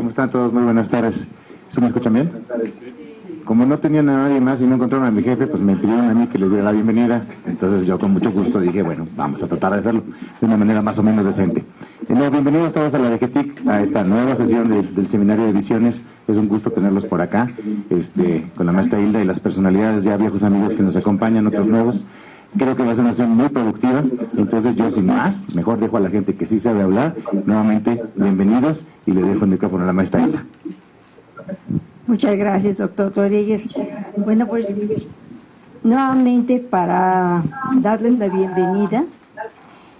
¿Cómo están todos? Muy buenas tardes. ¿Se me escuchan bien? Como no tenían a nadie más y no encontraron a mi jefe, pues me pidieron a mí que les diera la bienvenida. Entonces yo con mucho gusto dije, bueno, vamos a tratar de hacerlo de una manera más o menos decente. Bienvenidos todos a la DGTIC, a esta nueva sesión del Seminario de Visiones. Es un gusto tenerlos por acá, con la maestra Hilda y las personalidades ya viejos amigos que nos acompañan, otros nuevos. Creo que va a ser una sesión muy productiva, entonces yo sin más, mejor dejo a la gente que sí sabe hablar. Nuevamente, bienvenidos y le dejo el micrófono a la maestra Hilda. Muchas gracias, doctor Rodríguez. Bueno, pues nuevamente para darles la bienvenida,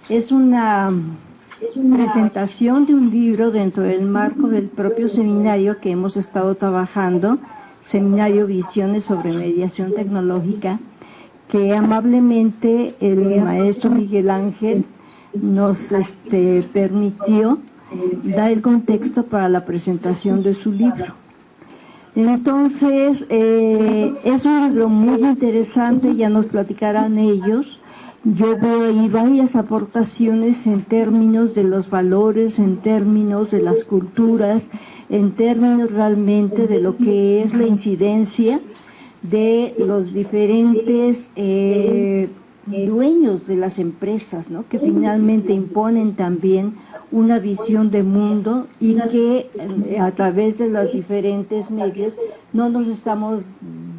es una presentación de un libro dentro del marco del propio seminario que hemos estado trabajando, Seminario Visiones sobre Mediación Tecnológica, que amablemente el maestro Miguel Ángel nos permitió dar el contexto para la presentación de su libro. Entonces, es un libro muy interesante, ya nos platicarán ellos. Yo veo ahí varias aportaciones en términos de los valores, en términos de las culturas, en términos realmente de lo que es la incidencia de los diferentes dueños de las empresas, ¿no?, que finalmente imponen también una visión de mundo y que a través de los diferentes medios no nos estamos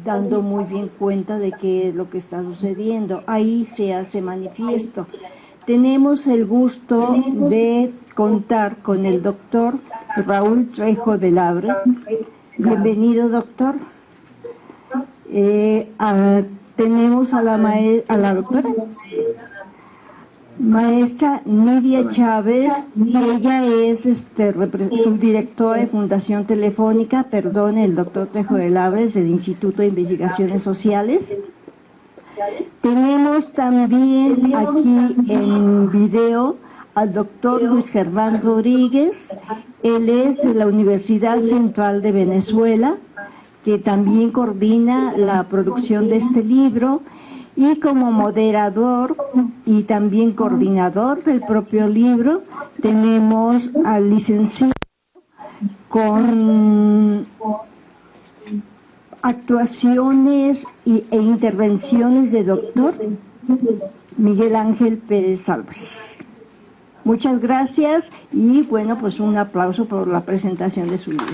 dando muy bien cuenta de qué es lo que está sucediendo. Ahí se hace manifiesto. Tenemos el gusto de contar con el doctor Raúl Trejo del Abre. Bienvenido, doctor. Tenemos a la doctora maestra Nidia Chávez, ella es subdirectora de Fundación Telefónica, el doctor Trejo del Abre del Instituto de Investigaciones Sociales. Tenemos también aquí en video al doctor Luis Germán Rodríguez, él es de la Universidad Central de Venezuela, que también coordina la producción de este libro, y como moderador y también coordinador del propio libro tenemos al licenciado con actuaciones e intervenciones de doctor Miguel Ángel Pérez Álvarez. Muchas gracias y bueno, pues un aplauso por la presentación de su libro.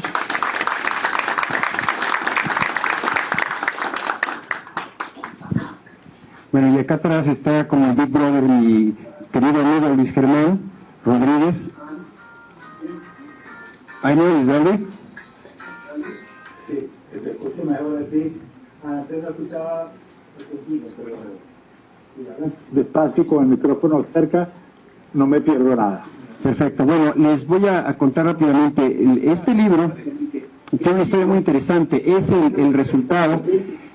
Bueno, y acá atrás está como el Big Brother mi querido amigo Luis Germán Rodríguez. ¿Ahí no es verde? Sí, te escucho mejor así. Antes no escuchaba despacio con el micrófono cerca, no me pierdo nada. Perfecto. Bueno, les voy a contar rápidamente. Este libro tiene una historia muy interesante. Es el resultado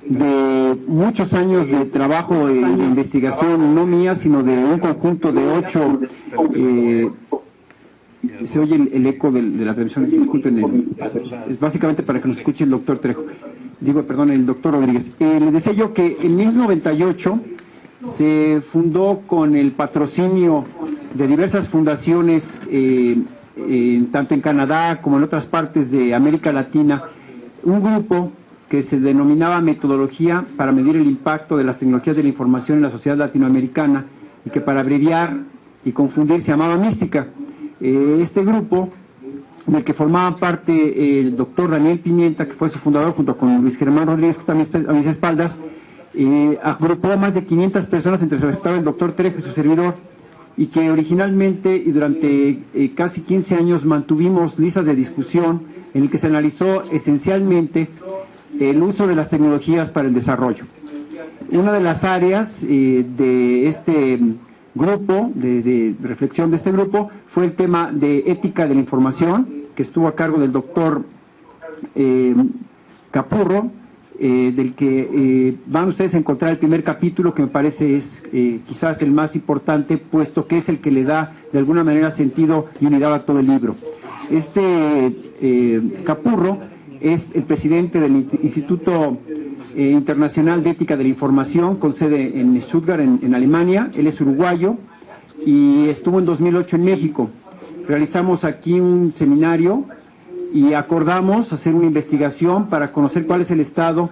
de muchos años de trabajo de investigación, no mía, sino de un conjunto de 8. Se oye el eco de la televisión, disculpen, es básicamente para que nos escuche el doctor Trejo, el doctor Rodríguez. Les decía yo que en 1998 se fundó con el patrocinio de diversas fundaciones, tanto en Canadá como en otras partes de América Latina, un grupo que se denominaba Metodología para medir el impacto de las tecnologías de la información en la sociedad latinoamericana, y que para abreviar y confundir se llamaba Mística. Este grupo, del que formaba parte el doctor Daniel Pimienta, que fue su fundador, junto con Luis Germán Rodríguez, que está a mis espaldas, agrupó a más de 500 personas, entre los que estaba el doctor Trejo y su servidor, y que originalmente y durante casi 15 años mantuvimos listas de discusión en el que se analizó esencialmente el uso de las tecnologías para el desarrollo. Una de las áreas de este grupo, de reflexión de este grupo, fue el tema de ética de la información, que estuvo a cargo del doctor Capurro, del que van ustedes a encontrar el primer capítulo, que me parece es quizás el más importante, puesto que es el que le da de alguna manera sentido y unidad a todo el libro. Capurro es el presidente del Instituto Internacional de Ética de la Información, con sede en Stuttgart, en Alemania. Él es uruguayo y estuvo en 2008 en México. Realizamos aquí un seminario y acordamos hacer una investigación para conocer cuál es el estado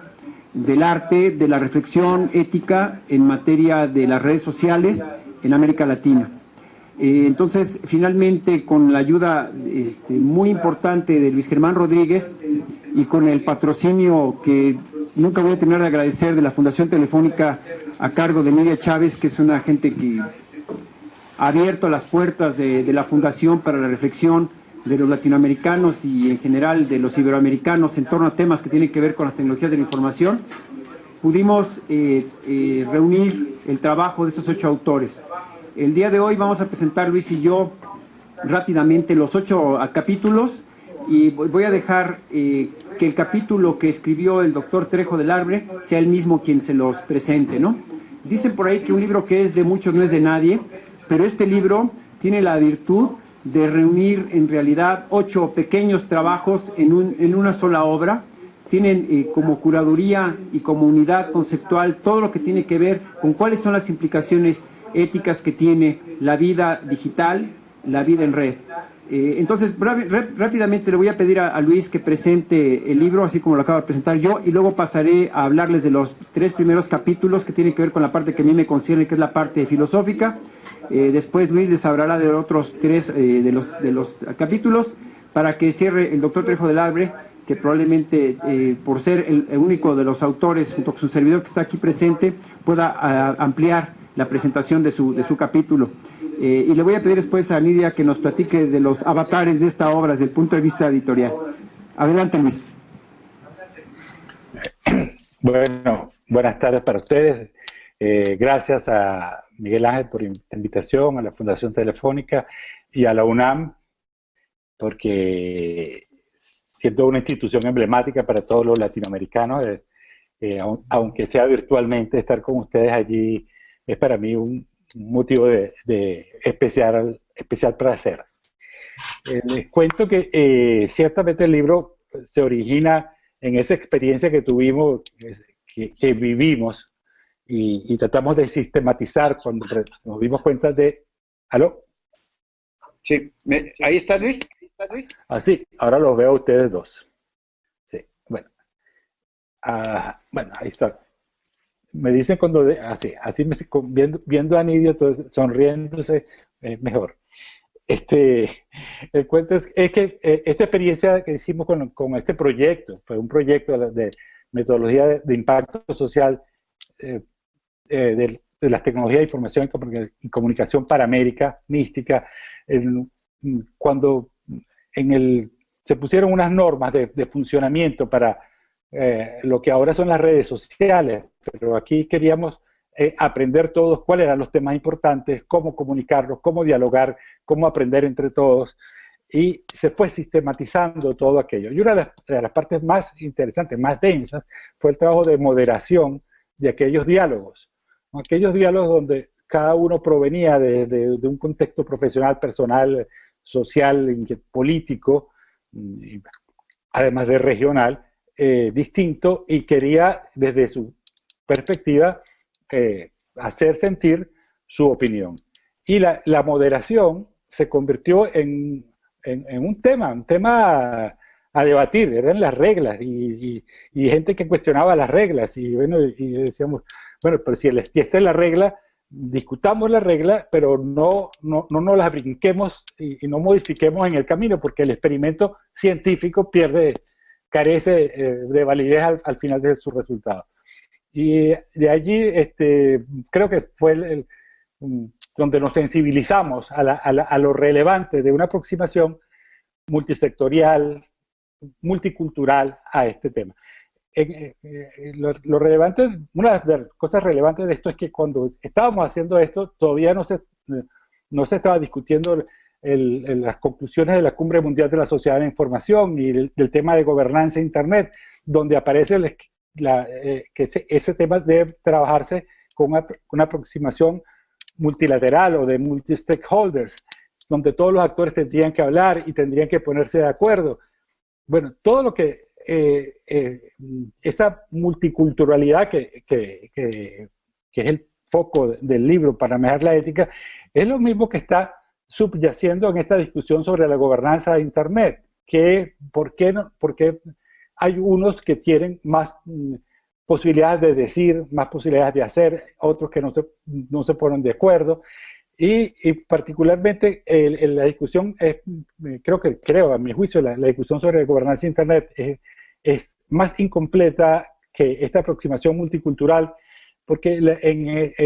del arte, de la reflexión ética en materia de las redes sociales en América Latina. Entonces, finalmente, con la ayuda muy importante de Luis Germán Rodríguez y con el patrocinio que nunca voy a terminar de agradecer de la Fundación Telefónica a cargo de Nidia Chávez, que es una gente que ha abierto las puertas de la Fundación para la reflexión de los latinoamericanos y en general de los iberoamericanos en torno a temas que tienen que ver con las tecnologías de la información, pudimos reunir el trabajo de esos 8 autores. El día de hoy vamos a presentar, Luis y yo, rápidamente los 8 capítulos, y voy a dejar que el capítulo que escribió el doctor Trejo del Arbre sea él mismo quien se los presente, ¿no? Dicen por ahí que un libro que es de muchos no es de nadie, pero este libro tiene la virtud de reunir en realidad 8 pequeños trabajos en una sola obra. Tienen como curaduría y como unidad conceptual todo lo que tiene que ver con cuáles son las implicaciones éticas que tiene la vida digital, la vida en red. Entonces, rápidamente le voy a pedir a Luis que presente el libro, así como lo acabo de presentar yo, y luego pasaré a hablarles de los 3 primeros capítulos que tienen que ver con la parte que a mí me concierne, que es la parte filosófica. Después Luis les hablará de otros 3 de los capítulos, para que cierre el doctor Trejo del Arbre, que probablemente, por ser el único de los autores, junto con su servidor que está aquí presente, pueda ampliar la presentación de su capítulo. Y le voy a pedir después a Nidia que nos platique de los avatares de esta obra desde el punto de vista editorial. Adelante, Luis. Bueno, buenas tardes para ustedes. Gracias a Miguel Ángel por la invitación, a la Fundación Telefónica y a la UNAM, porque siendo una institución emblemática para todos los latinoamericanos, aunque sea virtualmente, estar con ustedes allí es para mí un motivo de especial placer. Les cuento que ciertamente el libro se origina en esa experiencia que tuvimos, que vivimos, y tratamos de sistematizar cuando nos dimos cuenta de... ¿Aló? Sí, ¿ahí está Luis? Sí, ahora los veo a ustedes dos. Sí, bueno. Bueno, ahí está. Me dicen cuando... Así viendo a Nidia sonriéndose, mejor. El cuento es que esta experiencia que hicimos con este proyecto, fue un proyecto de metodología de impacto social de las tecnologías de información y comunicación para América, mística, cuando se pusieron unas normas de funcionamiento para lo que ahora son las redes sociales, pero aquí queríamos aprender todos cuáles eran los temas importantes, cómo comunicarlos, cómo dialogar, cómo aprender entre todos, y se fue sistematizando todo aquello. Y una de las partes más interesantes, más densas, fue el trabajo de moderación de aquellos diálogos donde cada uno provenía de un contexto profesional, personal, social, político, además de regional, distinto, y quería desde su perspectiva hacer sentir su opinión. Y la moderación se convirtió en un tema a debatir, eran las reglas, y gente que cuestionaba las reglas, y bueno, y decíamos, bueno, pero si esta es la regla, discutamos la regla, pero no nos las brinquemos y no modifiquemos en el camino, porque el experimento científico carece de validez al final de su resultado. Y de allí creo que fue donde nos sensibilizamos a lo relevante de una aproximación multisectorial, multicultural a este tema. Lo relevante, una de las cosas relevantes de esto es que cuando estábamos haciendo esto, todavía no se estaba discutiendo las conclusiones de la Cumbre Mundial de la Sociedad de la Información y del tema de gobernanza de Internet, donde aparece que ese tema debe trabajarse con una aproximación multilateral o de multi-stakeholders, donde todos los actores tendrían que hablar y tendrían que ponerse de acuerdo. Bueno, todo lo que esa multiculturalidad que es el foco del libro para manejar la ética, es lo mismo que está subyaciendo en esta discusión sobre la gobernanza de Internet, por qué hay unos que tienen más posibilidades de decir, más posibilidades de hacer, otros que no se ponen de acuerdo. Y particularmente la discusión creo, a mi juicio, la discusión sobre gobernanza de Internet es más incompleta que esta aproximación multicultural, porque en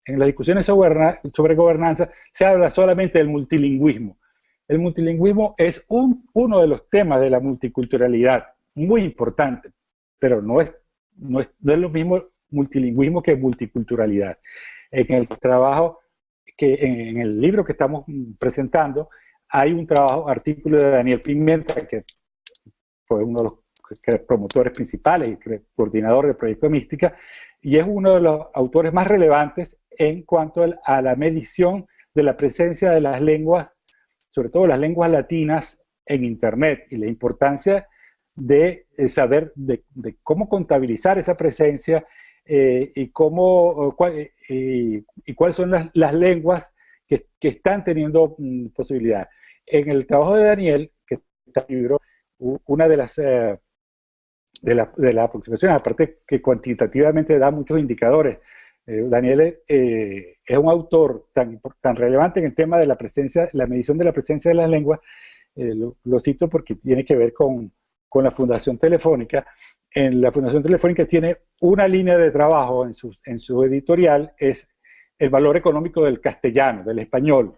las discusiones sobre gobernanza se habla solamente del multilingüismo. El multilingüismo es uno de los temas de la multiculturalidad, muy importante, pero no es lo mismo multilingüismo que multiculturalidad. En el trabajo, en el libro que estamos presentando, hay un artículo de Daniel Pimenta, que fue uno de los promotores principales y coordinador del proyecto Mística, y es uno de los autores más relevantes en cuanto a la medición de la presencia de las lenguas, sobre todo las lenguas latinas, en Internet, y la importancia de saber de cómo contabilizar esa presencia y cuáles son las lenguas que están teniendo posibilidad. En el trabajo de Daniel, que está en el libro, una de las aproximaciones, aparte que cuantitativamente da muchos indicadores, Daniel es un autor tan relevante en el tema de la medición de la presencia de las lenguas. Lo cito porque tiene que ver con la Fundación Telefónica. En la Fundación Telefónica tiene una línea de trabajo en su editorial, es el valor económico del castellano, del español.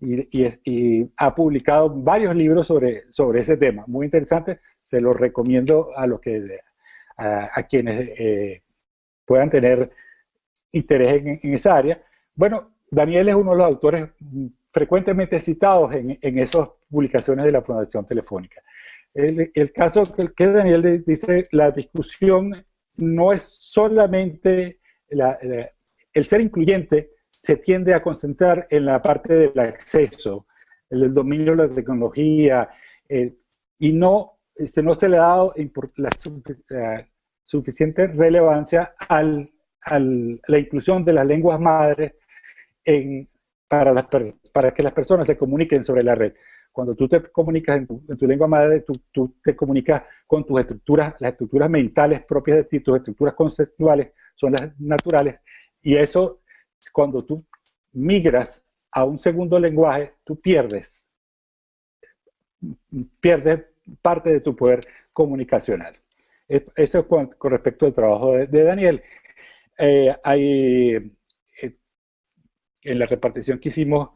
Y ha publicado varios libros sobre ese tema, muy interesante. Se los recomiendo a quienes puedan tener interés en esa área. Bueno, Daniel es uno de los autores frecuentemente citados en esas publicaciones de la Fundación Telefónica. El caso que Daniel dice, la discusión no es solamente el ser incluyente, se tiende a concentrar en la parte del acceso, el dominio de la tecnología, y no se le ha dado la suficiente relevancia a la inclusión de las lenguas madres para que las personas se comuniquen sobre la red. Cuando tú te comunicas en tu lengua madre, tú te comunicas con tus estructuras, las estructuras mentales propias de ti, tus estructuras conceptuales son las naturales, y eso, cuando tú migras a un segundo lenguaje, tú pierdes parte de tu poder comunicacional. Eso con respecto al trabajo de Daniel. En la repartición que hicimos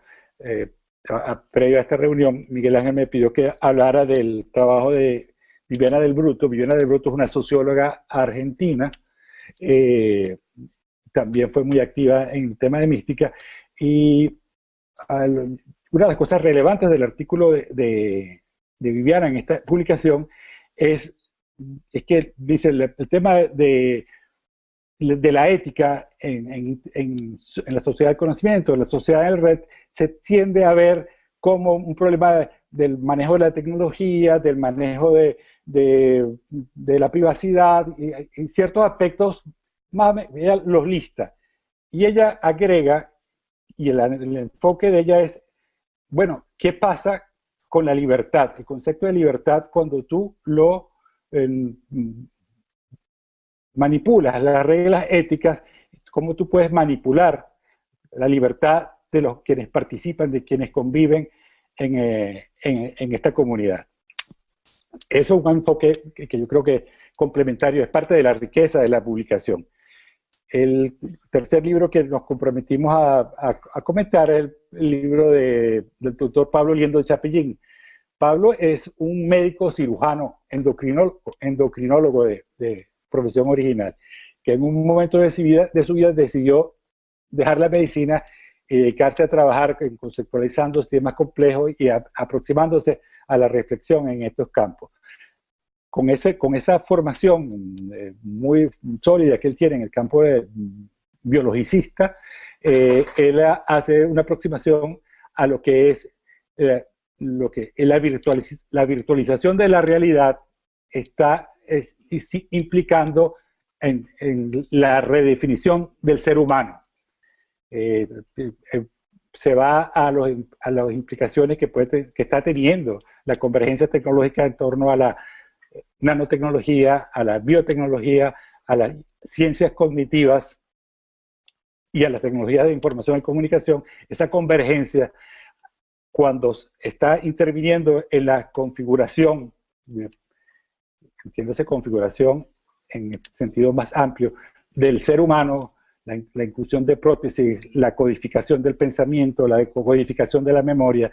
previo a esta reunión, Miguel Ángel me pidió que hablara del trabajo de Viviana del Bruto. Viviana del Bruto es una socióloga argentina, también fue muy activa en el tema de mística, y una de las cosas relevantes del artículo de Viviana en esta publicación es que dice el tema de la ética en la sociedad del conocimiento, en la sociedad de la red, se tiende a ver como un problema del manejo de la tecnología, del manejo de la privacidad y ciertos aspectos, ella los lista. Y ella agrega, y el enfoque de ella es, bueno, ¿qué pasa con la libertad? El concepto de libertad cuando tú lo manipulas, las reglas éticas, cómo tú puedes manipular la libertad de los quienes participan, de quienes conviven en esta comunidad. Eso es un enfoque que yo creo que es complementario, es parte de la riqueza de la publicación. El tercer libro que nos comprometimos a comentar es el libro del doctor Pablo Liendo de Chapillín. Pablo es un médico cirujano, endocrinólogo de profesión original, que en un momento de su vida decidió dejar la medicina y dedicarse a trabajar conceptualizando temas complejos y aproximándose a la reflexión en estos campos. Con esa formación muy sólida que él tiene en el campo de biologicista, él hace una aproximación a lo que es la virtualización de la realidad está implicando en la redefinición del ser humano. se va a las implicaciones que está teniendo la convergencia tecnológica en torno a la nanotecnología, a la biotecnología, a las ciencias cognitivas y a las tecnologías de información y comunicación. Esa convergencia, cuando está interviniendo en la configuración, entiéndase configuración en el sentido más amplio del ser humano, la inclusión de prótesis, la codificación del pensamiento, la codificación de la memoria,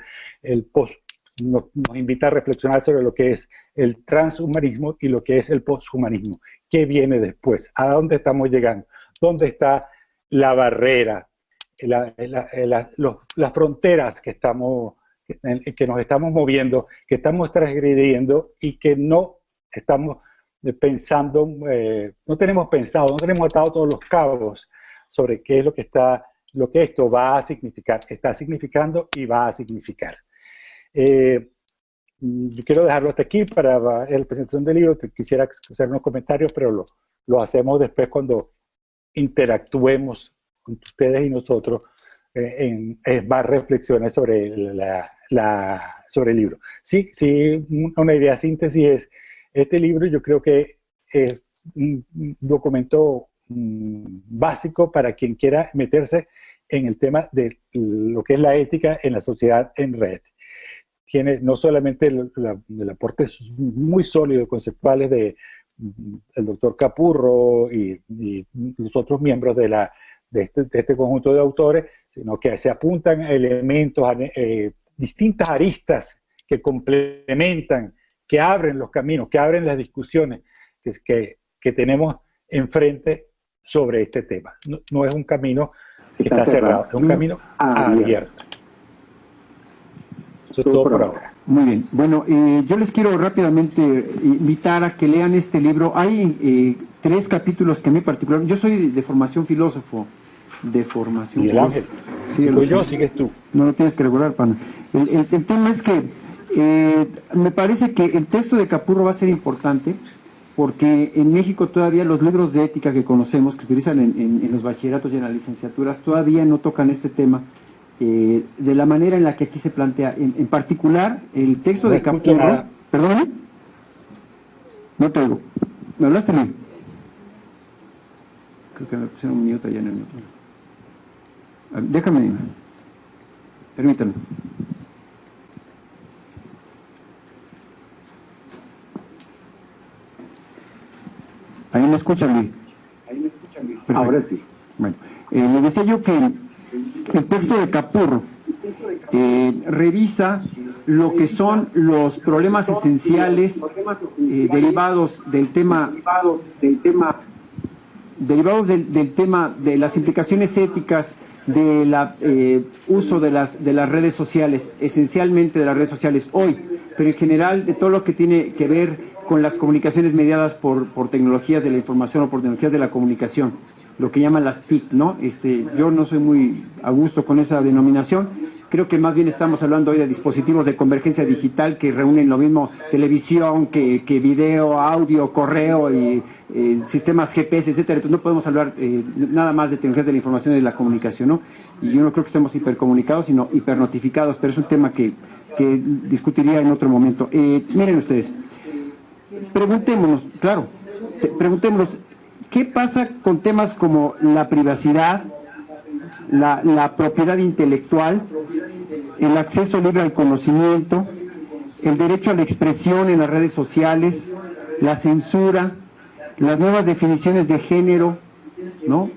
nos invita a reflexionar sobre lo que es el transhumanismo y lo que es el posthumanismo. ¿Qué viene después? ¿A dónde estamos llegando? ¿Dónde está la barrera, las fronteras que nos estamos moviendo, que estamos transgrediendo y que no estamos pensando, no tenemos atado todos los cabos sobre qué es lo que esto va a significar, está significando y va a significar. Yo quiero dejarlo hasta aquí para la presentación del libro. Quisiera hacer unos comentarios, pero lo hacemos después cuando interactuemos con ustedes y nosotros en más reflexiones sobre sobre el libro. Sí, una idea síntesis es, este libro yo creo que es un documento básico para quien quiera meterse en el tema de lo que es la ética en la sociedad en red. Tiene no solamente el aporte muy sólido, conceptuales del doctor Capurro y los otros miembros de este conjunto de autores, sino que se apuntan elementos, distintas aristas que complementan, que abren los caminos, que abren las discusiones que tenemos enfrente sobre este tema. No es un camino que está cerrado, es un camino abierto. Eso es todo por ahora. Muy bien. Bueno, yo les quiero rápidamente invitar a que lean este libro. Hay 3 capítulos que a mí particular... Yo soy de formación filósofo. ¿Y el Ángel? Sí, yo, sigues tú. No lo tienes que regular, pana. El tema es que me parece que el texto de Capurro va a ser importante porque en México todavía los libros de ética que conocemos, que utilizan en los bachilleratos y en las licenciaturas, todavía no tocan este tema de la manera en la que aquí se plantea. En particular, el texto de Capurro... ¿Perdón? No te oigo. ¿Me hablaste bien? Creo que me pusieron un minuto allá en el minuto. Déjame, permítame. Ahí me escuchan, Luis. Ahora sí. Bueno, les decía yo que el texto de Capurro revisa lo que son los problemas esenciales derivados del tema de las implicaciones éticas del uso de las redes sociales, esencialmente de las redes sociales hoy, pero en general de todo lo que tiene que ver con las comunicaciones mediadas por tecnologías de la información o por tecnologías de la comunicación, lo que llaman las TIC, ¿no? Yo no soy muy a gusto con esa denominación. Creo que más bien estamos hablando hoy de dispositivos de convergencia digital que reúnen lo mismo televisión que video, audio, correo y sistemas GPS, etcétera. Entonces no podemos hablar nada más de tecnologías de la información y de la comunicación, ¿no? Y yo no creo que estemos hipercomunicados, sino hipernotificados, pero es un tema que discutiría en otro momento. Miren ustedes, preguntémonos, ¿qué pasa con temas como la privacidad, la propiedad intelectual, el acceso libre al conocimiento, el derecho a la expresión en las redes sociales, la censura, las nuevas definiciones de género, ¿no?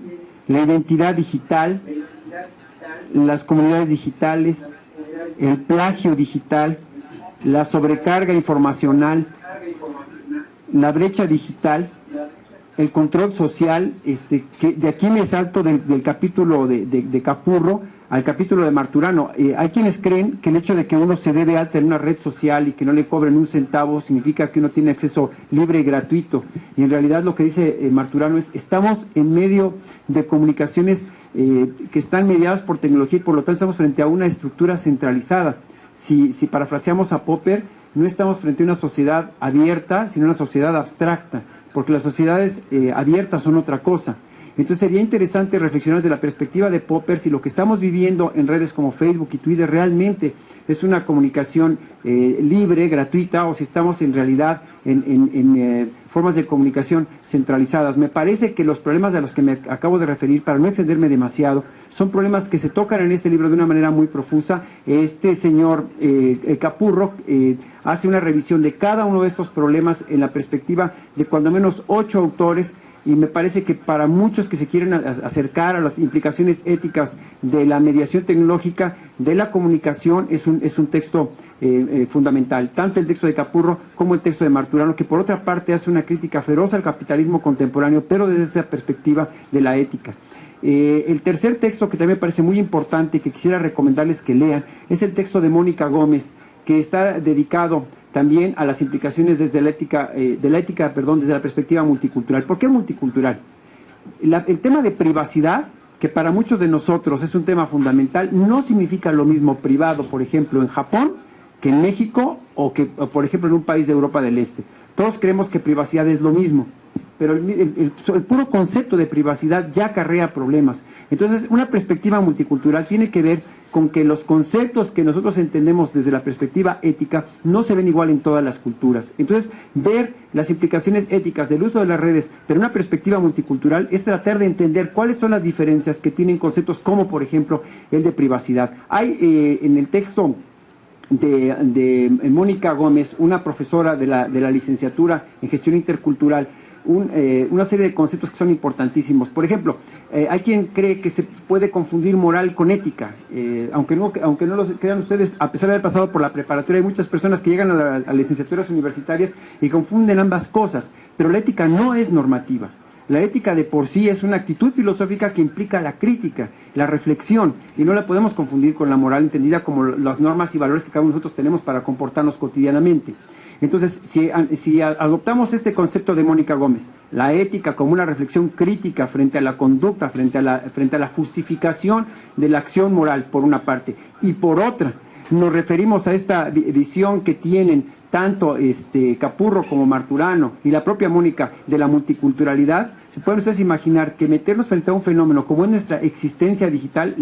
La identidad digital, las comunidades digitales, el plagio digital, la sobrecarga informacional, la brecha digital, el control social, que de aquí me salto del capítulo de Capurro al capítulo de Marturano. Hay quienes creen que el hecho de que uno se dé de alta en una red social y que no le cobren un centavo significa que uno tiene acceso libre y gratuito. Y en realidad lo que dice Marturano es, estamos en medio de comunicaciones que están mediadas por tecnología y por lo tanto estamos frente a una estructura centralizada. Si parafraseamos a Popper, no estamos frente a una sociedad abierta, sino una sociedad abstracta, porque las sociedades abiertas son otra cosa. Entonces sería interesante reflexionar desde la perspectiva de Popper si lo que estamos viviendo en redes como Facebook y Twitter realmente es una comunicación libre, gratuita, o si estamos en realidad en formas de comunicación centralizadas. Me parece que los problemas a los que me acabo de referir, para no extenderme demasiado, son problemas que se tocan en este libro de una manera muy profusa. Este señor Capurro hace una revisión de cada uno de estos problemas en la perspectiva de cuando menos 8 autores, y me parece que para muchos que se quieren acercar a las implicaciones éticas de la mediación tecnológica, de la comunicación, es un texto fundamental, tanto el texto de Capurro como el texto de Marturano, que por otra parte hace una crítica feroz al capitalismo contemporáneo, pero desde esta perspectiva de la ética. El tercer texto que también me parece muy importante y que quisiera recomendarles que lean es el texto de Mónica Gómez, que está dedicado también a las implicaciones desde la ética, desde la perspectiva multicultural. ¿Por qué multicultural? El tema de privacidad, que para muchos de nosotros es un tema fundamental, no significa lo mismo privado, por ejemplo, en Japón, que en México, o que, por ejemplo, en un país de Europa del Este. Todos creemos que privacidad es lo mismo, pero el puro concepto de privacidad ya acarrea problemas. Entonces, una perspectiva multicultural tiene que ver con que los conceptos que nosotros entendemos desde la perspectiva ética no se ven igual en todas las culturas. Entonces, ver las implicaciones éticas del uso de las redes, pero una perspectiva multicultural, es tratar de entender cuáles son las diferencias que tienen conceptos como, por ejemplo, el de privacidad. Hay en el texto de Mónica Gómez, una profesora de la licenciatura en gestión intercultural, una serie de conceptos que son importantísimos. Por ejemplo, hay quien cree que se puede confundir moral con ética, aunque no lo crean ustedes, a pesar de haber pasado por la preparatoria, hay muchas personas que llegan a licenciaturas universitarias y confunden ambas cosas, pero la ética no es normativa. La ética de por sí es una actitud filosófica que implica la crítica, la reflexión, y no la podemos confundir con la moral entendida como las normas y valores que cada uno de nosotros tenemos para comportarnos cotidianamente. Entonces, si adoptamos este concepto de Mónica Gómez, la ética como una reflexión crítica frente a la conducta, frente a la justificación de la acción moral, por una parte, y por otra, nos referimos a esta visión que tienen tanto Capurro como Marturano y la propia Mónica de la multiculturalidad, se pueden ustedes imaginar que meternos frente a un fenómeno como es nuestra existencia digital,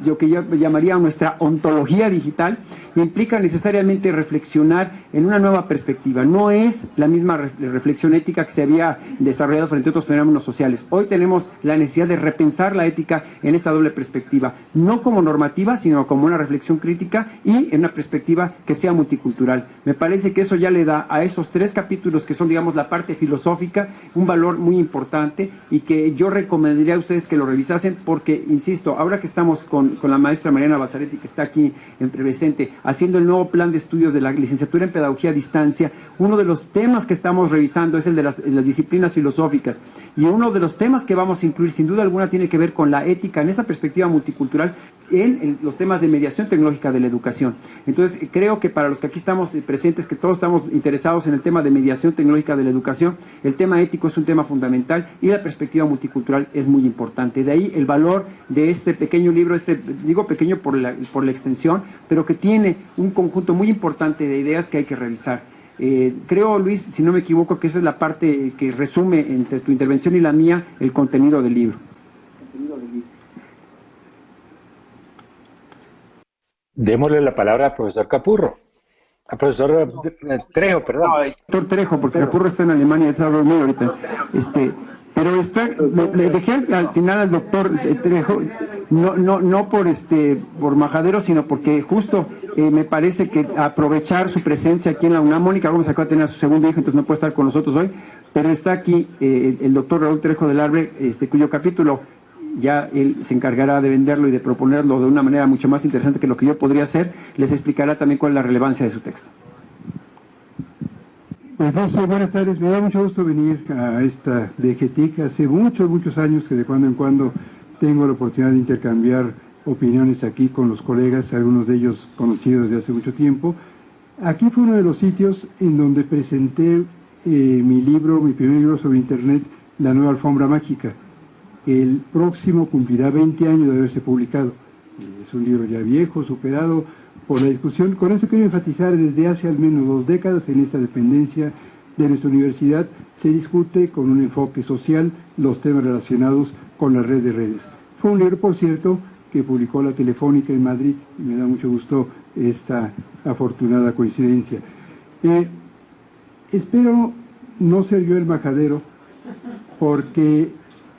yo llamaría nuestra ontología digital, implica necesariamente reflexionar en una nueva perspectiva. No es la misma reflexión ética que se había desarrollado frente a otros fenómenos sociales. Hoy tenemos la necesidad de repensar la ética en esta doble perspectiva, no como normativa, sino como una reflexión crítica y en una perspectiva que sea multicultural. Me parece que eso ya le da a esos 3 capítulos, que son, digamos, la parte filosófica, un valor muy importante, y que yo recomendaría a ustedes que lo revisasen, porque, insisto, ahora que estamos con la maestra Mariana Bazzaretti, que está aquí presente, haciendo el nuevo plan de estudios de la licenciatura en Pedagogía a Distancia, uno de los temas que estamos revisando es el de las disciplinas filosóficas, y uno de los temas que vamos a incluir, sin duda alguna, tiene que ver con la ética en esa perspectiva multicultural en los temas de mediación tecnológica de la educación. Entonces, creo que para los que aquí estamos presentes, que todos estamos interesados en el tema de mediación tecnológica de la educación, el tema ético es un tema fundamental y la perspectiva multicultural es muy importante. De ahí el valor de este pequeño libro, digo pequeño por la extensión, pero que tiene un conjunto muy importante de ideas que hay que revisar. Creo, Luis, si no me equivoco, que esa es la parte que resume entre tu intervención y la mía el contenido del libro. Démosle la palabra al profesor Capurro. Al profesor Trejo, perdón. Doctor Trejo, porque Capurro está en Alemania, está dormido ahorita. Pero le dejé al final al doctor Trejo, no por majadero, sino porque justo me parece que aprovechar su presencia aquí en la UNAM. Mónica Gómez acaba de tener a su segundo hijo, entonces no puede estar con nosotros hoy, pero está aquí el doctor Raúl Trejo del Arbre, cuyo capítulo ya él se encargará de venderlo y de proponerlo de una manera mucho más interesante que lo que yo podría hacer. Les explicará también cuál es la relevancia de su texto. Pues no sé, buenas tardes, me da mucho gusto venir a esta DGTIC. Hace muchos años que de cuando en cuando tengo la oportunidad de intercambiar opiniones aquí con los colegas, algunos de ellos conocidos desde hace mucho tiempo. Aquí fue uno de los sitios en donde presenté mi primer libro sobre Internet, La Nueva Alfombra Mágica. El próximo cumplirá 20 años de haberse publicado. Es un libro ya viejo, superado por la discusión. Con eso quiero enfatizar, desde hace al menos 2 décadas en esta dependencia de nuestra universidad se discute con un enfoque social los temas relacionados con la red de redes. Fue un libro, por cierto, que publicó la Telefónica en Madrid, y me da mucho gusto esta afortunada coincidencia. Espero no ser yo el majadero, porque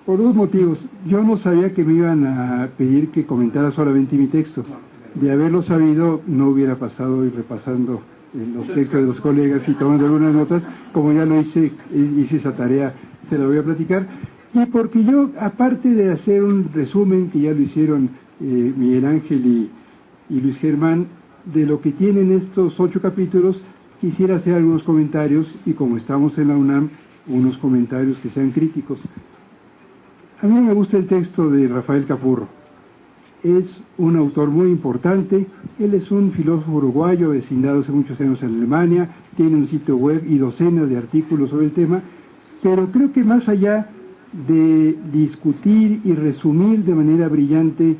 por dos motivos. Yo no sabía que me iban a pedir que comentara solamente mi texto. De haberlo sabido, no hubiera pasado y repasando los textos de los colegas y tomando algunas notas. Como ya lo hice esa tarea, se la voy a platicar. Y porque yo, aparte de hacer un resumen, que ya lo hicieron Miguel Ángel y Luis Germán, de lo que tienen estos 8 capítulos, quisiera hacer algunos comentarios, y como estamos en la UNAM, unos comentarios que sean críticos. A mí me gusta el texto de Rafael Capurro. Es un autor muy importante. Él es un filósofo uruguayo vecindado hace muchos años en Alemania, tiene un sitio web y docenas de artículos sobre el tema, pero creo que más allá de discutir y resumir de manera brillante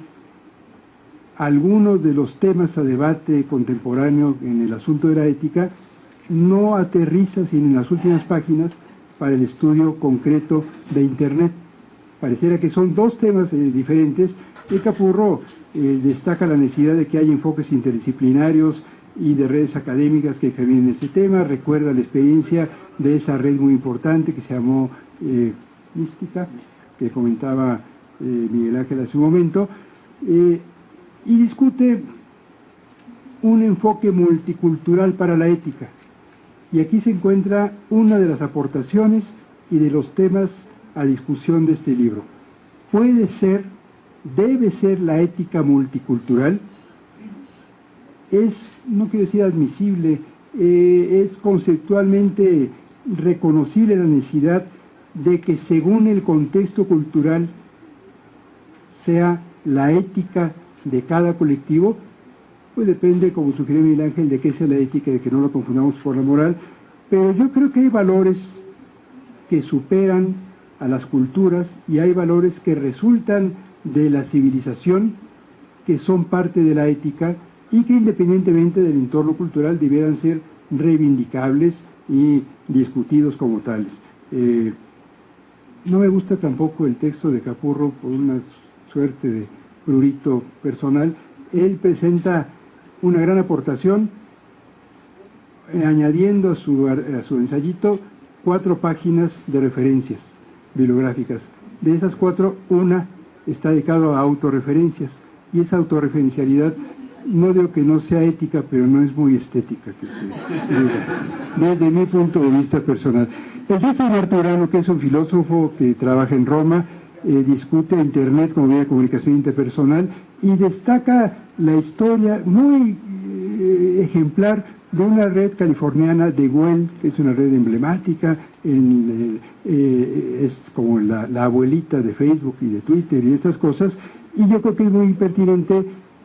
algunos de los temas a debate contemporáneo en el asunto de la ética, no aterriza sino en las últimas páginas para el estudio concreto de Internet. Pareciera que son dos temas diferentes. El Capurro destaca la necesidad de que haya enfoques interdisciplinarios y de redes académicas que examinen este tema. Recuerda la experiencia de esa red muy importante que se llamó Mística, que comentaba Miguel Ángel hace un momento, y discute un enfoque multicultural para la ética. Y aquí se encuentra una de las aportaciones y de los temas a discusión de este libro. Puede ser, debe ser la ética multicultural. Es, no quiero decir admisible, es conceptualmente reconocible la necesidad de que según el contexto cultural sea la ética de cada colectivo. Pues depende, como sugiere Miguel Ángel, de qué sea la ética, de que no lo confundamos por la moral, pero yo creo que hay valores que superan a las culturas y hay valores que resultan de la civilización, que son parte de la ética y que independientemente del entorno cultural debieran ser reivindicables y discutidos como tales. No me gusta tampoco el texto de Capurro por una suerte de prurito personal. Él presenta una gran aportación, añadiendo a su ensayito 4 páginas de referencias bibliográficas. De esas 4, una está dedicada a autorreferencias, y esa autorreferencialidad, no digo que no sea ética, pero no es muy estética, que se diga, desde mi punto de vista personal. El texto de Marturano, que es un filósofo que trabaja en Roma, discute Internet como vía de comunicación interpersonal y destaca la historia muy ejemplar de una red californiana de Well, que es una red emblemática, es como la abuelita de Facebook y de Twitter y estas cosas, y yo creo que es muy pertinente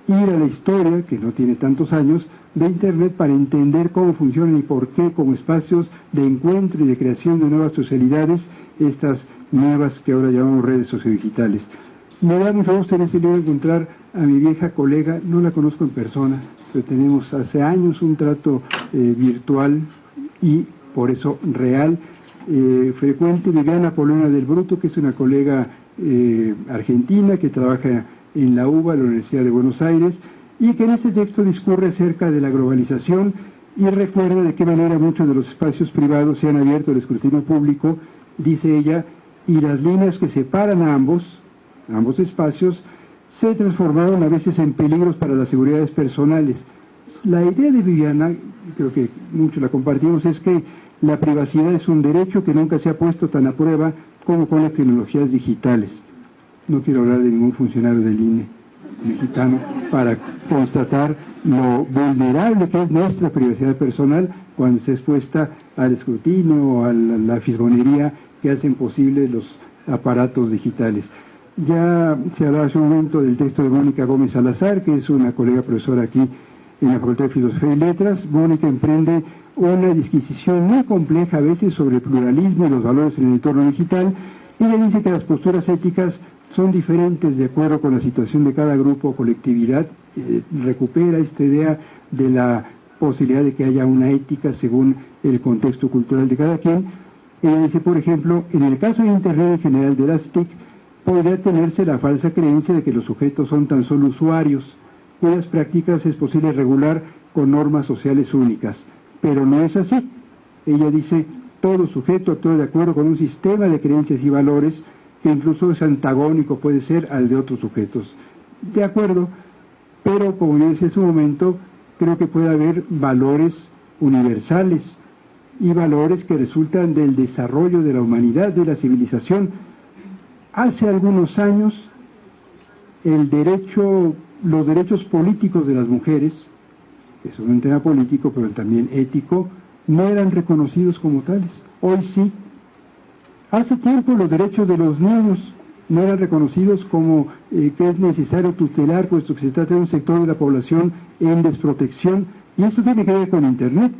ir a la historia, que no tiene tantos años, de Internet para entender cómo funcionan y por qué como espacios de encuentro y de creación de nuevas socialidades, estas nuevas que ahora llamamos redes sociodigitales. Me da mucho gusto en este libro encontrar a mi vieja colega, no la conozco en persona, pero tenemos hace años un trato virtual y por eso real, frecuente, Viviana Polona del Bruto, que es una colega argentina que trabaja en la UBA, la Universidad de Buenos Aires, y que en este texto discurre acerca de la globalización y recuerda de qué manera muchos de los espacios privados se han abierto al escrutinio público, dice ella, y las líneas que separan a ambos espacios se transformaron a veces en peligros para las seguridades personales. La idea de Viviana, creo que muchos la compartimos, es que la privacidad es un derecho que nunca se ha puesto tan a prueba como con las tecnologías digitales. No quiero hablar de ningún funcionario del INE mexicano para constatar lo vulnerable que es nuestra privacidad personal cuando está expuesta al escrutinio o a la fisgonería que hacen posible los aparatos digitales. Ya se hablaba hace un momento del texto de Mónica Gómez Salazar, que es una colega profesora aquí en la Facultad de Filosofía y Letras. Mónica emprende una disquisición muy compleja a veces sobre el pluralismo y los valores en el entorno digital. Ella dice que las posturas éticas son diferentes de acuerdo con la situación de cada grupo o colectividad. Recupera esta idea de la posibilidad de que haya una ética según el contexto cultural de cada quien. Ella dice, por ejemplo, en el caso de Internet en general de las TIC, podría tenerse la falsa creencia de que los sujetos son tan solo usuarios, cuyas prácticas es posible regular con normas sociales únicas. Pero no es así. Ella dice, todo sujeto actúa de acuerdo con un sistema de creencias y valores que incluso es antagónico, puede ser, al de otros sujetos. De acuerdo, pero como yo decía en su momento, creo que puede haber valores universales y valores que resultan del desarrollo de la humanidad, de la civilización. Hace algunos años, los derechos políticos de las mujeres, que son un tema político, pero también ético, no eran reconocidos como tales. Hoy sí. Hace tiempo los derechos de los niños no eran reconocidos como que es necesario tutelar, puesto que se trata de un sector de la población en desprotección, y esto tiene que ver con Internet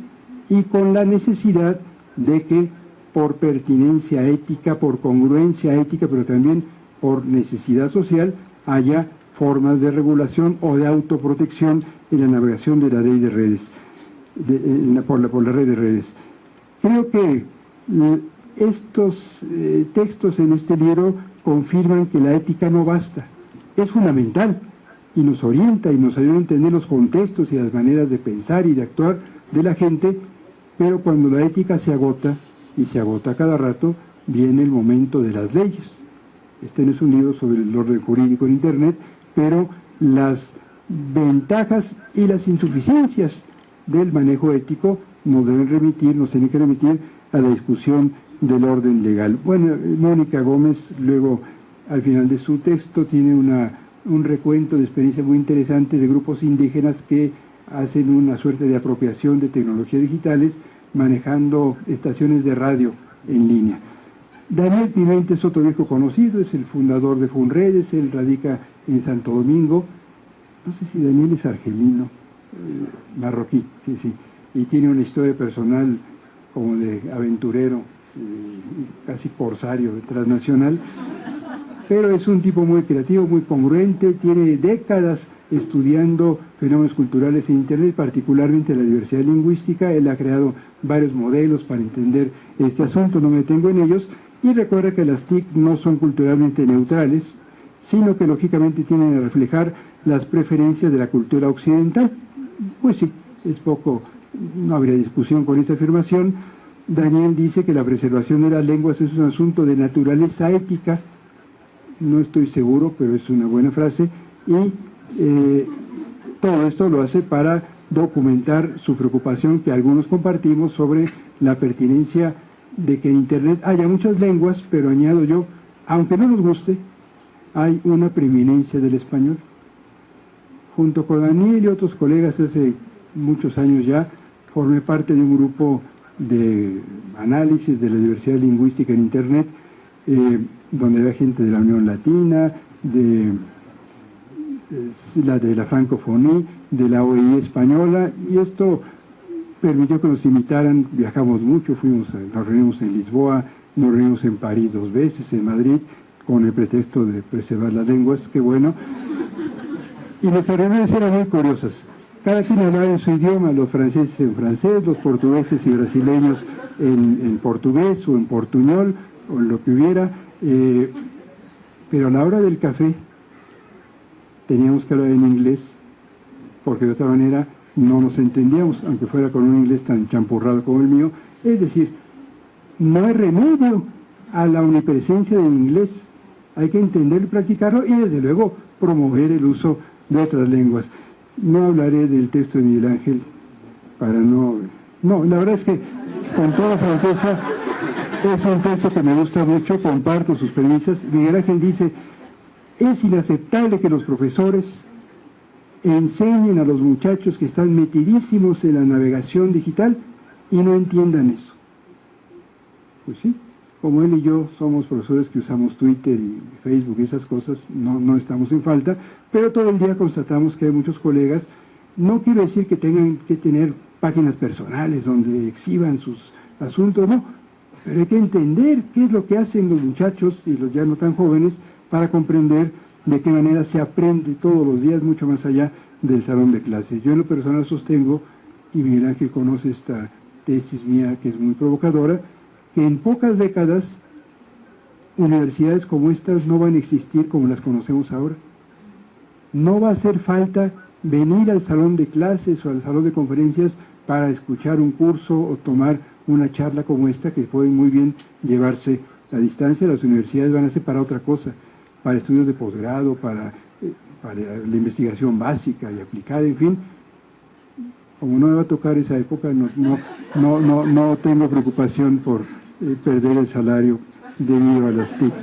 y con la necesidad de que por pertinencia ética, por congruencia ética, pero también por necesidad social, haya formas de regulación o de autoprotección en la navegación de la ley de redes, por la red de redes. Creo que estos textos en este libro confirman que la ética no basta, es fundamental y nos orienta y nos ayuda a entender los contextos y las maneras de pensar y de actuar de la gente, pero cuando la ética se agota, y se agota cada rato, viene el momento de las leyes. Este no es un libro sobre el orden jurídico en Internet, pero las ventajas y las insuficiencias del manejo ético nos tienen que remitir a la discusión del orden legal. Bueno, Mónica Gómez, luego, al final de su texto, tiene un recuento de experiencias muy interesantes de grupos indígenas que hacen una suerte de apropiación de tecnologías digitales manejando estaciones de radio en línea. Daniel Pimentel es otro viejo conocido, es el fundador de Funredes, él radica en Santo Domingo, no sé si Daniel es argelino, marroquí, sí, y tiene una historia personal como de aventurero, casi corsario, transnacional, pero es un tipo muy creativo, muy congruente, tiene décadas estudiando fenómenos culturales en Internet, particularmente la diversidad lingüística. Él ha creado varios modelos para entender este asunto, no me detengo en ellos, y recuerda que las TIC no son culturalmente neutrales, sino que lógicamente tienen a reflejar las preferencias de la cultura occidental. Pues sí, no habría discusión con esta afirmación. Daniel dice que la preservación de las lenguas es un asunto de naturaleza ética, no estoy seguro, pero es una buena frase, y todo esto lo hace para documentar su preocupación que algunos compartimos sobre la pertinencia de que en Internet haya muchas lenguas, pero añado yo, aunque no nos guste, hay una preeminencia del español. Junto con Daniel y otros colegas hace muchos años ya, formé parte de un grupo de análisis de la diversidad lingüística en Internet, donde había gente de la Unión Latina, de la francofonía, de la OEI española, y esto permitió que nos invitaran. Viajamos mucho, nos reunimos en Lisboa, nos reunimos en París 2 veces, en Madrid, con el pretexto de preservar las lenguas, qué bueno. Y nuestras reuniones eran muy curiosas. Cada quien hablaba en su idioma, los franceses en francés, los portugueses y brasileños en portugués o en portuñol, o en lo que hubiera, pero a la hora del café teníamos que hablar en inglés, porque de otra manera no nos entendíamos, aunque fuera con un inglés tan champurrado como el mío. Es decir, no hay remedio a la omnipresencia del inglés, hay que entenderlo y practicarlo, y desde luego promover el uso de otras lenguas. No hablaré del texto de Miguel Ángel para no, la verdad es que con toda franqueza es un texto que me gusta mucho, comparto sus premisas. Miguel Ángel dice: es inaceptable que los profesores enseñen a los muchachos que están metidísimos en la navegación digital y no entiendan eso. Pues sí, como él y yo somos profesores que usamos Twitter y Facebook y esas cosas, no estamos en falta, pero todo el día constatamos que hay muchos colegas. No quiero decir que tengan que tener páginas personales donde exhiban sus asuntos, no, pero hay que entender qué es lo que hacen los muchachos y los ya no tan jóvenes para comprender de qué manera se aprende todos los días, mucho más allá del salón de clases. Yo en lo personal sostengo, y Miguel Ángel conoce esta tesis mía que es muy provocadora, que en pocas décadas universidades como estas no van a existir como las conocemos ahora. No va a hacer falta venir al salón de clases o al salón de conferencias para escuchar un curso o tomar una charla como esta, que puede muy bien llevarse a distancia. Las universidades van a ser para otra cosa, para estudios de posgrado, para la investigación básica y aplicada, en fin. Como no me va a tocar esa época, no tengo preocupación por perder el salario debido a las TIC.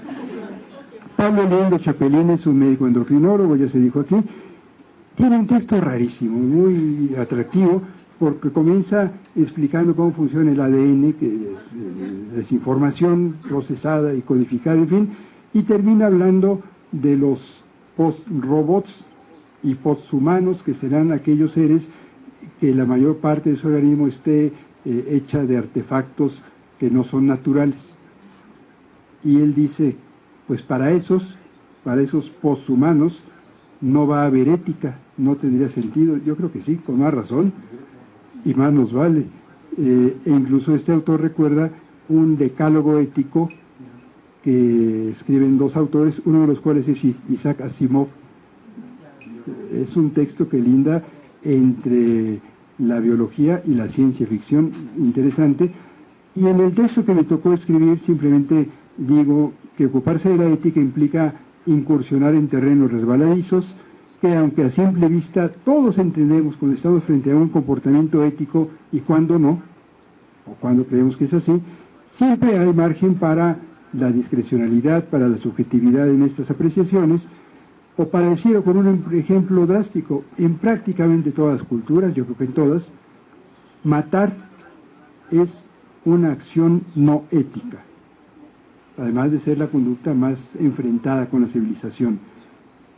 Pablo León Chapelín es un médico endocrinólogo, ya se dijo aquí. Tiene un texto rarísimo, muy atractivo, porque comienza explicando cómo funciona el ADN, que es información procesada y codificada, en fin, y termina hablando de los post-robots y post-humanos, que serán aquellos seres que la mayor parte de su organismo esté hecha de artefactos que no son naturales. Y él dice, pues para esos posthumanos no va a haber ética, no tendría sentido. Yo creo que sí, con más razón, y más nos vale. E incluso este autor recuerda un decálogo ético que escriben dos autores, uno de los cuales es Isaac Asimov. Es un texto que linda entre la biología y la ciencia ficción, interesante. Y en el texto que me tocó escribir simplemente digo que ocuparse de la ética implica incursionar en terrenos resbaladizos, que aunque a simple vista todos entendemos cuando estamos frente a un comportamiento ético y cuando no, o cuando creemos que es así, siempre hay margen para la discrecionalidad, para la subjetividad en estas apreciaciones, o para decirlo con un ejemplo drástico, en prácticamente todas las culturas, yo creo que en todas, matar es una acción no ética, además de ser la conducta más enfrentada con la civilización.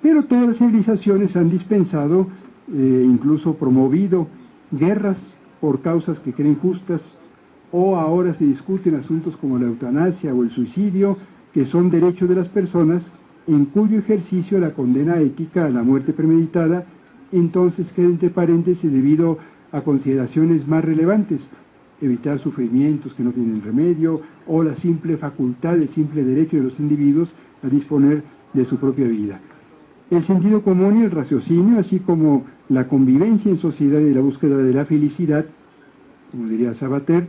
Pero todas las civilizaciones han dispensado, incluso promovido, guerras por causas que creen justas, o ahora se discuten asuntos como la eutanasia o el suicidio, que son derechos de las personas, en cuyo ejercicio la condena ética a la muerte premeditada entonces queda entre paréntesis debido a consideraciones más relevantes, evitar sufrimientos que no tienen remedio, o la simple facultad, el simple derecho de los individuos a disponer de su propia vida. El sentido común y el raciocinio, así como la convivencia en sociedad y la búsqueda de la felicidad, como diría Sabater,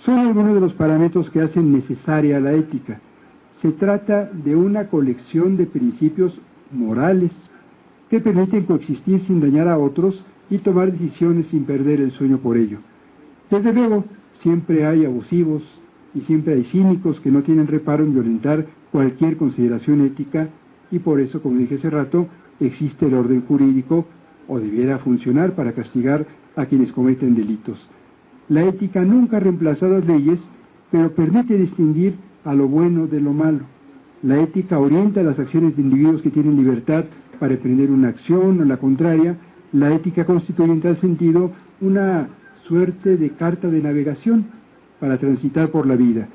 son algunos de los parámetros que hacen necesaria la ética. Se trata de una colección de principios morales que permiten coexistir sin dañar a otros y tomar decisiones sin perder el sueño por ello. Desde luego, siempre hay abusivos y siempre hay cínicos que no tienen reparo en violentar cualquier consideración ética, y por eso, como dije hace rato, existe el orden jurídico, o debiera funcionar para castigar a quienes cometen delitos. La ética nunca ha reemplazado las leyes, pero permite distinguir a lo bueno de lo malo. La ética orienta las acciones de individuos que tienen libertad para emprender una acción o la contraria. La ética constituye en tal sentido una suerte de carta de navegación para transitar por la vida.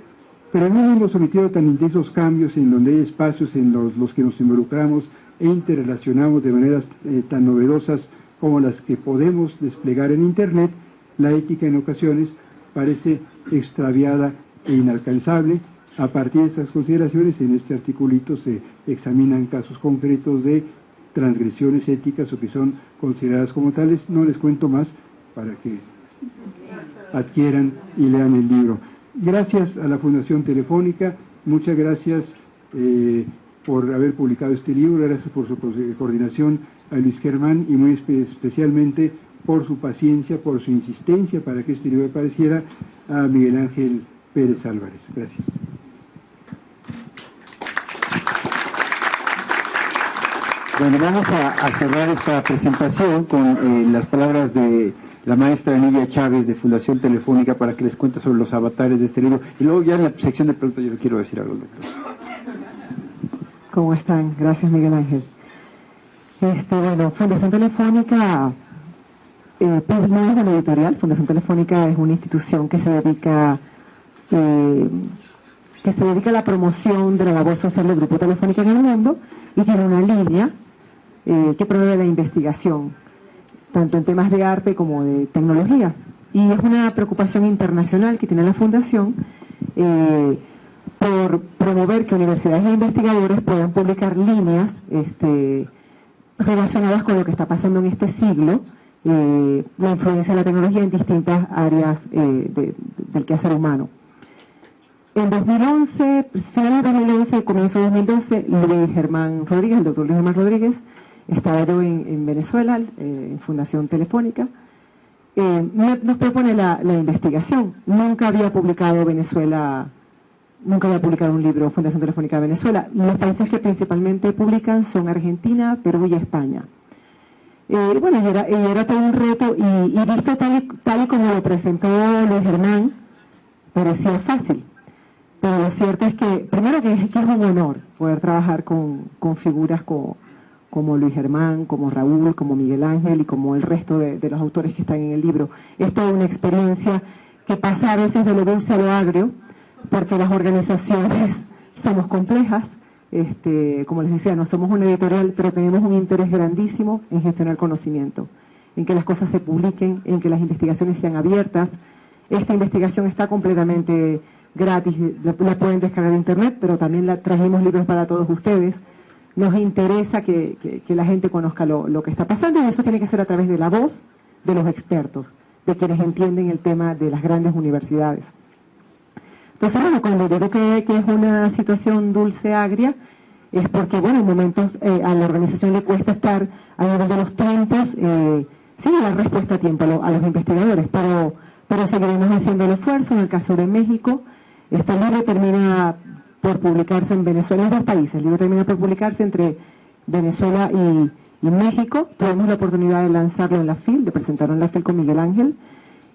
Pero en un mundo sometido a tan intensos cambios, en donde hay espacios en los que nos involucramos e interrelacionamos de maneras tan novedosas como las que podemos desplegar en Internet, la ética en ocasiones parece extraviada e inalcanzable. A partir de estas consideraciones, en este articulito se examinan casos concretos de transgresiones éticas o que son consideradas como tales. No les cuento más para que adquieran y lean el libro. Gracias a la Fundación Telefónica, muchas gracias por haber publicado este libro, gracias por su coordinación a Luis Germán y muy especialmente por su paciencia, por su insistencia para que este libro apareciera, a Miguel Ángel Pérez Álvarez. Gracias. Bueno, vamos a cerrar esta presentación con las palabras de la maestra Emilia Chávez de Fundación Telefónica para que les cuente sobre los avatares de este libro. Y luego ya en la sección de preguntas yo le quiero decir algo, doctor. ¿Cómo están? Gracias, Miguel Ángel. Bueno, Fundación Telefónica no es una editorial. Fundación Telefónica es una institución que se dedica a la promoción de la labor social del Grupo Telefónica en el mundo, y tiene una línea que promueve la investigación, tanto en temas de arte como de tecnología. Y es una preocupación internacional que tiene la Fundación por promover que universidades e investigadores puedan publicar líneas relacionadas con lo que está pasando en este siglo, la influencia de la tecnología en distintas áreas del quehacer humano. En 2011, finales de 2011, comienzo de 2012, Luis Germán Rodríguez, el doctor Luis Germán Rodríguez, estaba yo en Venezuela, en Fundación Telefónica, nos propone la investigación. Nunca había publicado un libro Fundación Telefónica de Venezuela. Los países que principalmente publican son Argentina, Perú y España. Bueno, y era todo un reto, y visto tal y como lo presentó Luis Germán, parecía fácil. Pero lo cierto es que, primero que es un honor poder trabajar con figuras como Luis Germán, como Raúl, como Miguel Ángel y como el resto de los autores que están en el libro. Es toda una experiencia que pasa a veces de lo dulce a lo agrio, porque las organizaciones somos complejas. Como les decía, no somos una editorial, pero tenemos un interés grandísimo en gestionar conocimiento, en que las cosas se publiquen, en que las investigaciones sean abiertas. Esta investigación está completamente gratis, la pueden descargar de internet, pero también trajimos libros para todos ustedes. Nos interesa que la gente conozca lo que está pasando, y eso tiene que ser a través de la voz de los expertos, de quienes entienden el tema de las grandes universidades. Entonces, bueno, cuando digo que es una situación dulce-agria, es porque, bueno, en momentos a la organización le cuesta estar a nivel de los tiempos, sí, dar respuesta a tiempo a los investigadores, pero seguiremos haciendo el esfuerzo. En el caso de México, este libro termina por publicarse en Venezuela, en dos países. El libro termina por publicarse entre Venezuela y México. Tuvimos la oportunidad de lanzarlo en la FIL, de presentarlo en la FIL con Miguel Ángel.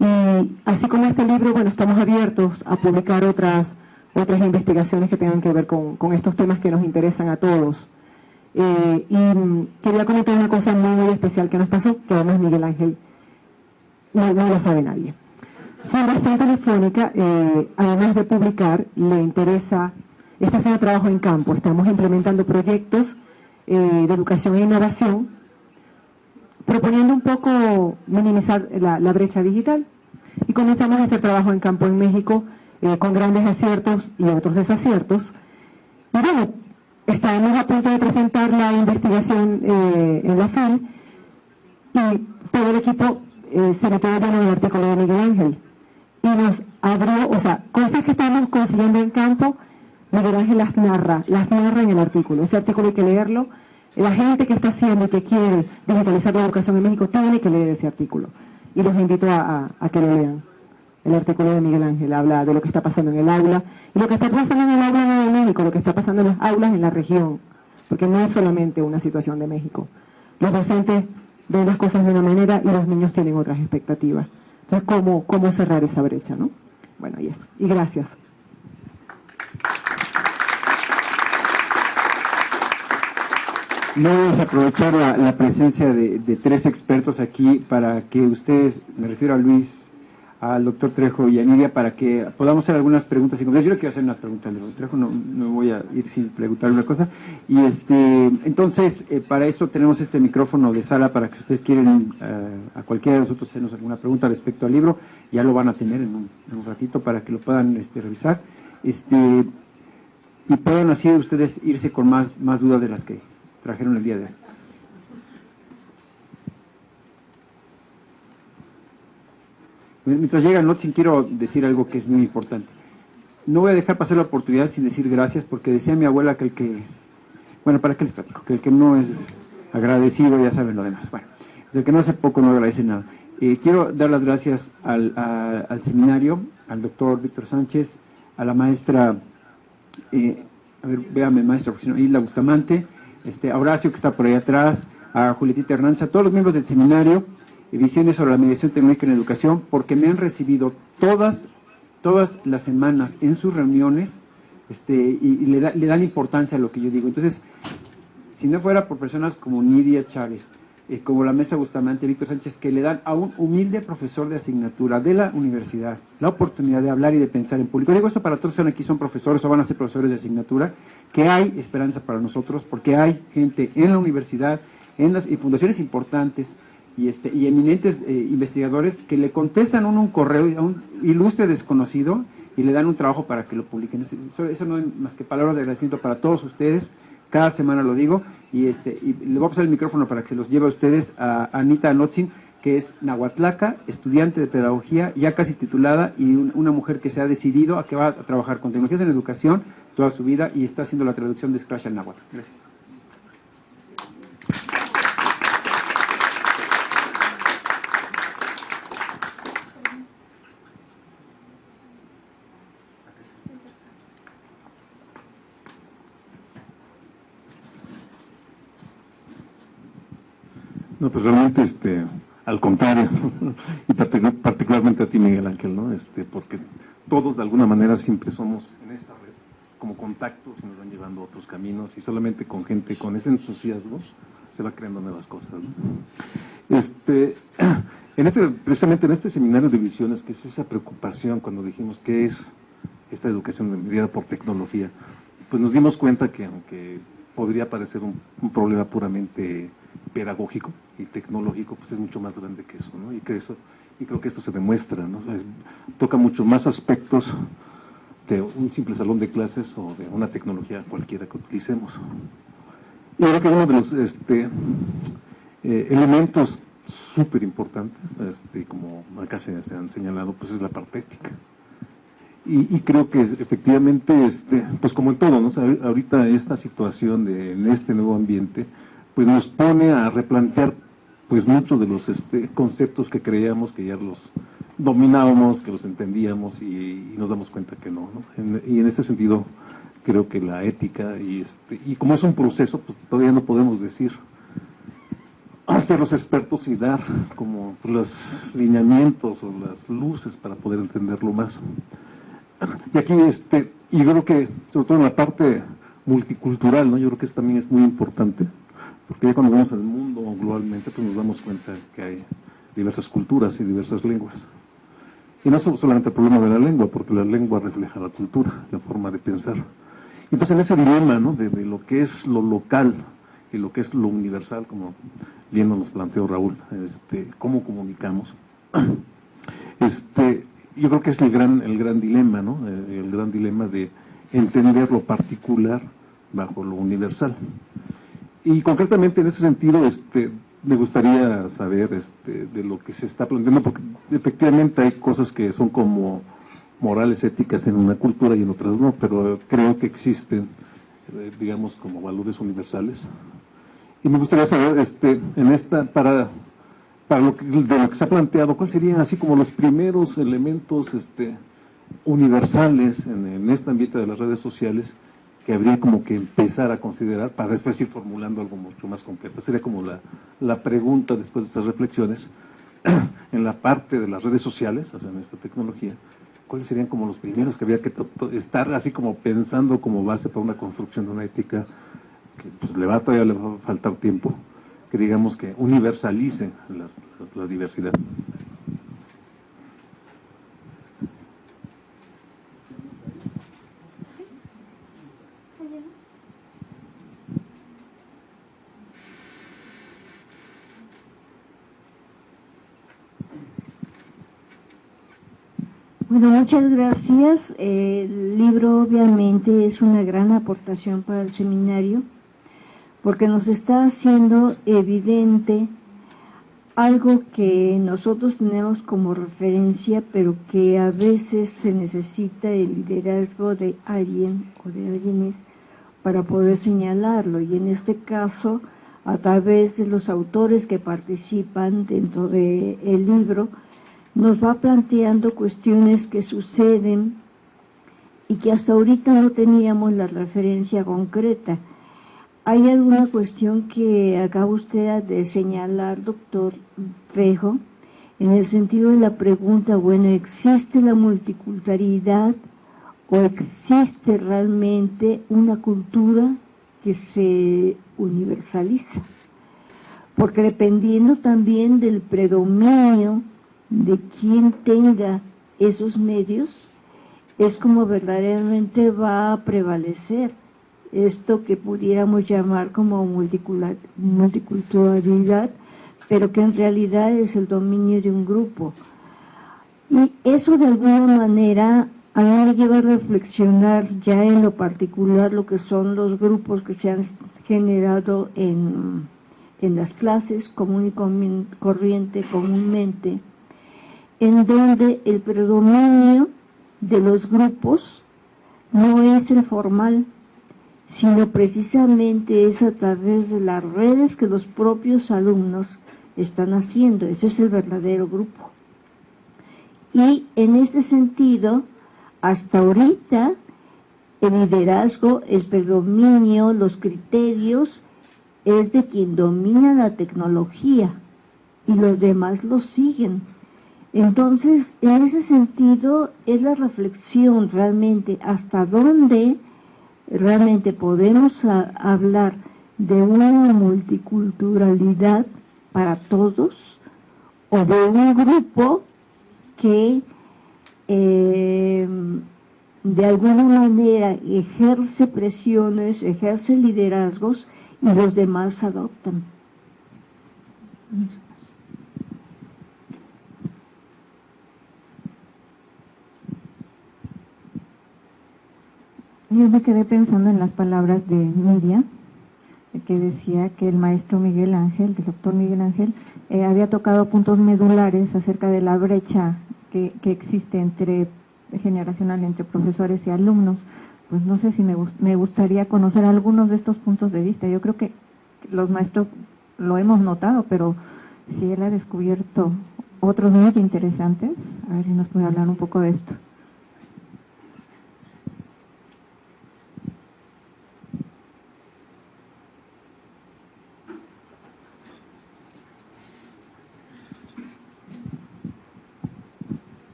Y así como este libro, bueno, estamos abiertos a publicar otras investigaciones que tengan que ver con estos temas que nos interesan a todos. Y quería comentar una cosa muy especial que nos pasó, que además Miguel Ángel no la sabe nadie. Fundación Telefónica, además de publicar, le interesa, está haciendo trabajo en campo. Estamos implementando proyectos de educación e innovación, proponiendo un poco minimizar la brecha digital. Y comenzamos a hacer trabajo en campo en México, con grandes aciertos y otros desaciertos. Y bueno, estábamos a punto de presentar la investigación en la FIL, y todo el equipo se metió de lleno en el artículo de Miguel Ángel. Y nos abrió, o sea, cosas que estamos consiguiendo en campo, Miguel Ángel las narra en el artículo. Ese artículo hay que leerlo. La gente que está haciendo y que quiere digitalizar la educación en México tiene que leer ese artículo. Y los invito a que lo lean. El artículo de Miguel Ángel habla de lo que está pasando en el aula. Y lo que está pasando en el aula no de México, lo que está pasando en las aulas en la región. Porque no es solamente una situación de México. Los docentes ven las cosas de una manera y los niños tienen otras expectativas. Entonces, ¿cómo cerrar esa brecha, no? Bueno, y eso. Y gracias. No vamos a aprovechar la presencia de tres expertos aquí para que ustedes, me refiero a Luis, al doctor Trejo y a Nidia, para que podamos hacer algunas preguntas. Yo no quiero hacer una pregunta al doctor Trejo, no voy a ir sin preguntar una cosa. Y entonces, para eso tenemos este micrófono de sala para que ustedes quieren a cualquiera de nosotros hacernos alguna pregunta respecto al libro. Ya lo van a tener en un ratito para que lo puedan revisar. Y puedan así ustedes irse con más dudas de las que trajeron el día de hoy. Mientras llega el Notsin, quiero decir algo que es muy importante. No voy a dejar pasar la oportunidad sin decir gracias, porque decía mi abuela que ¿para qué les platico? Que el que no es agradecido ya saben lo demás. Bueno, el que no hace poco no agradece nada. Quiero dar las gracias al seminario, al doctor Víctor Sánchez, a la maestra, véame maestra, porque si no, Isla Bustamante, a Horacio que está por ahí atrás, a Julietita Hernández, a todos los miembros del seminario, Visiones sobre la mediación tecnológica en educación, porque me han recibido todas las semanas en sus reuniones, y le dan importancia a lo que yo digo. Entonces, si no fuera por personas como Nidia Chávez, como la mesa Bustamante, Víctor Sánchez, que le dan a un humilde profesor de asignatura de la universidad la oportunidad de hablar y de pensar en público. Digo esto para todos los que aquí son profesores o van a ser profesores de asignatura, que hay esperanza para nosotros, porque hay gente en la universidad, en fundaciones importantes, y eminentes investigadores que le contestan un correo a un ilustre desconocido y le dan un trabajo para que lo publiquen. Eso no es más que palabras de agradecimiento para todos ustedes. Cada semana lo digo, y le voy a pasar el micrófono para que se los lleve a ustedes a Anita Anotzin, que es nahuatlaca, estudiante de pedagogía, ya casi titulada, y una mujer que se ha decidido a que va a trabajar con tecnologías en educación toda su vida y está haciendo la traducción de Scratch al náhuatl. Gracias. No, pues realmente, al contrario, y particularmente a ti, Miguel Ángel, ¿no? Porque todos de alguna manera siempre somos en esa red como contactos y nos van llevando a otros caminos, y solamente con gente con ese entusiasmo se va creando nuevas cosas, ¿no? Precisamente en este seminario de visiones, que es esa preocupación cuando dijimos qué es esta educación mediada por tecnología, pues nos dimos cuenta que aunque podría parecer un problema puramente pedagógico y tecnológico, pues es mucho más grande que eso, ¿no? Y creo que esto se demuestra, ¿no? Toca muchos más aspectos de un simple salón de clases o de una tecnología cualquiera que utilicemos. Y ahora que uno de los elementos súper importantes, como acá se han señalado, pues es la parte ética. Y creo que efectivamente, pues como en todo, ¿no? O sea, ahorita esta situación en este nuevo ambiente, pues nos pone a replantear pues muchos de los conceptos que creíamos que ya los dominábamos, que los entendíamos, y nos damos cuenta que no, ¿no? Y en ese sentido creo que la ética, y como es un proceso, pues todavía no podemos decir ser los expertos y dar como los lineamientos o las luces para poder entenderlo más. Y aquí, y yo creo que, sobre todo en la parte multicultural, ¿no? Yo creo que eso también es muy importante, porque ya cuando vemos el mundo globalmente, pues nos damos cuenta que hay diversas culturas y diversas lenguas. Y no es solamente el problema de la lengua, porque la lengua refleja la cultura, la forma de pensar. Entonces, en ese dilema, ¿no? de lo que es lo local y lo que es lo universal, como bien nos planteó Raúl, cómo comunicamos, yo creo que es el gran dilema, ¿no? El gran dilema de entender lo particular bajo lo universal. Y concretamente en ese sentido, me gustaría saber de lo que se está planteando, porque efectivamente hay cosas que son como morales, éticas en una cultura y en otras no, pero creo que existen, digamos, como valores universales. Y me gustaría saber, para de lo que se ha planteado, ¿cuáles serían así como los primeros elementos universales en este ambiente de las redes sociales que habría como que empezar a considerar para después ir formulando algo mucho más completo? Sería como la pregunta después de estas reflexiones, en la parte de las redes sociales, o sea, en esta tecnología, ¿cuáles serían como los primeros que habría que estar así como pensando como base para una construcción de una ética que pues todavía le va a faltar tiempo, que digamos que universalice la diversidad? Bueno, muchas gracias. El libro obviamente es una gran aportación para el seminario, porque nos está haciendo evidente algo que nosotros tenemos como referencia, pero que a veces se necesita el liderazgo de alguien o de alguienes para poder señalarlo, y en este caso, a través de los autores que participan dentro del libro, nos va planteando cuestiones que suceden y que hasta ahorita no teníamos la referencia concreta. ¿Hay alguna cuestión que acaba usted de señalar, doctor Trejo, en el sentido de la pregunta, bueno, ¿existe la multiculturalidad o existe realmente una cultura que se universaliza? Porque dependiendo también del predominio de quien tenga esos medios, es como verdaderamente va a prevalecer esto que pudiéramos llamar como multiculturalidad, pero que en realidad es el dominio de un grupo. Y eso de alguna manera a mí me lleva a reflexionar ya en lo particular lo que son los grupos que se han generado en las clases común y corriente comúnmente, en donde el predominio de los grupos no es el formal, sino precisamente es a través de las redes que los propios alumnos están haciendo. Ese es el verdadero grupo. Y en este sentido, hasta ahorita, el liderazgo, el predominio, los criterios, es de quien domina la tecnología y los demás lo siguen. Entonces, en ese sentido, es la reflexión realmente hasta dónde realmente podemos hablar de una multiculturalidad para todos o de un grupo que de alguna manera ejerce presiones, ejerce liderazgos y los demás adoptan. Yo me quedé pensando en las palabras de Nidia, que decía que el maestro Miguel Ángel, el doctor Miguel Ángel, había tocado puntos medulares acerca de la brecha que existe generacional entre profesores y alumnos. Pues no sé si me gustaría conocer algunos de estos puntos de vista. Yo creo que los maestros lo hemos notado, pero si él ha descubierto otros muy interesantes, a ver si nos puede hablar un poco de esto.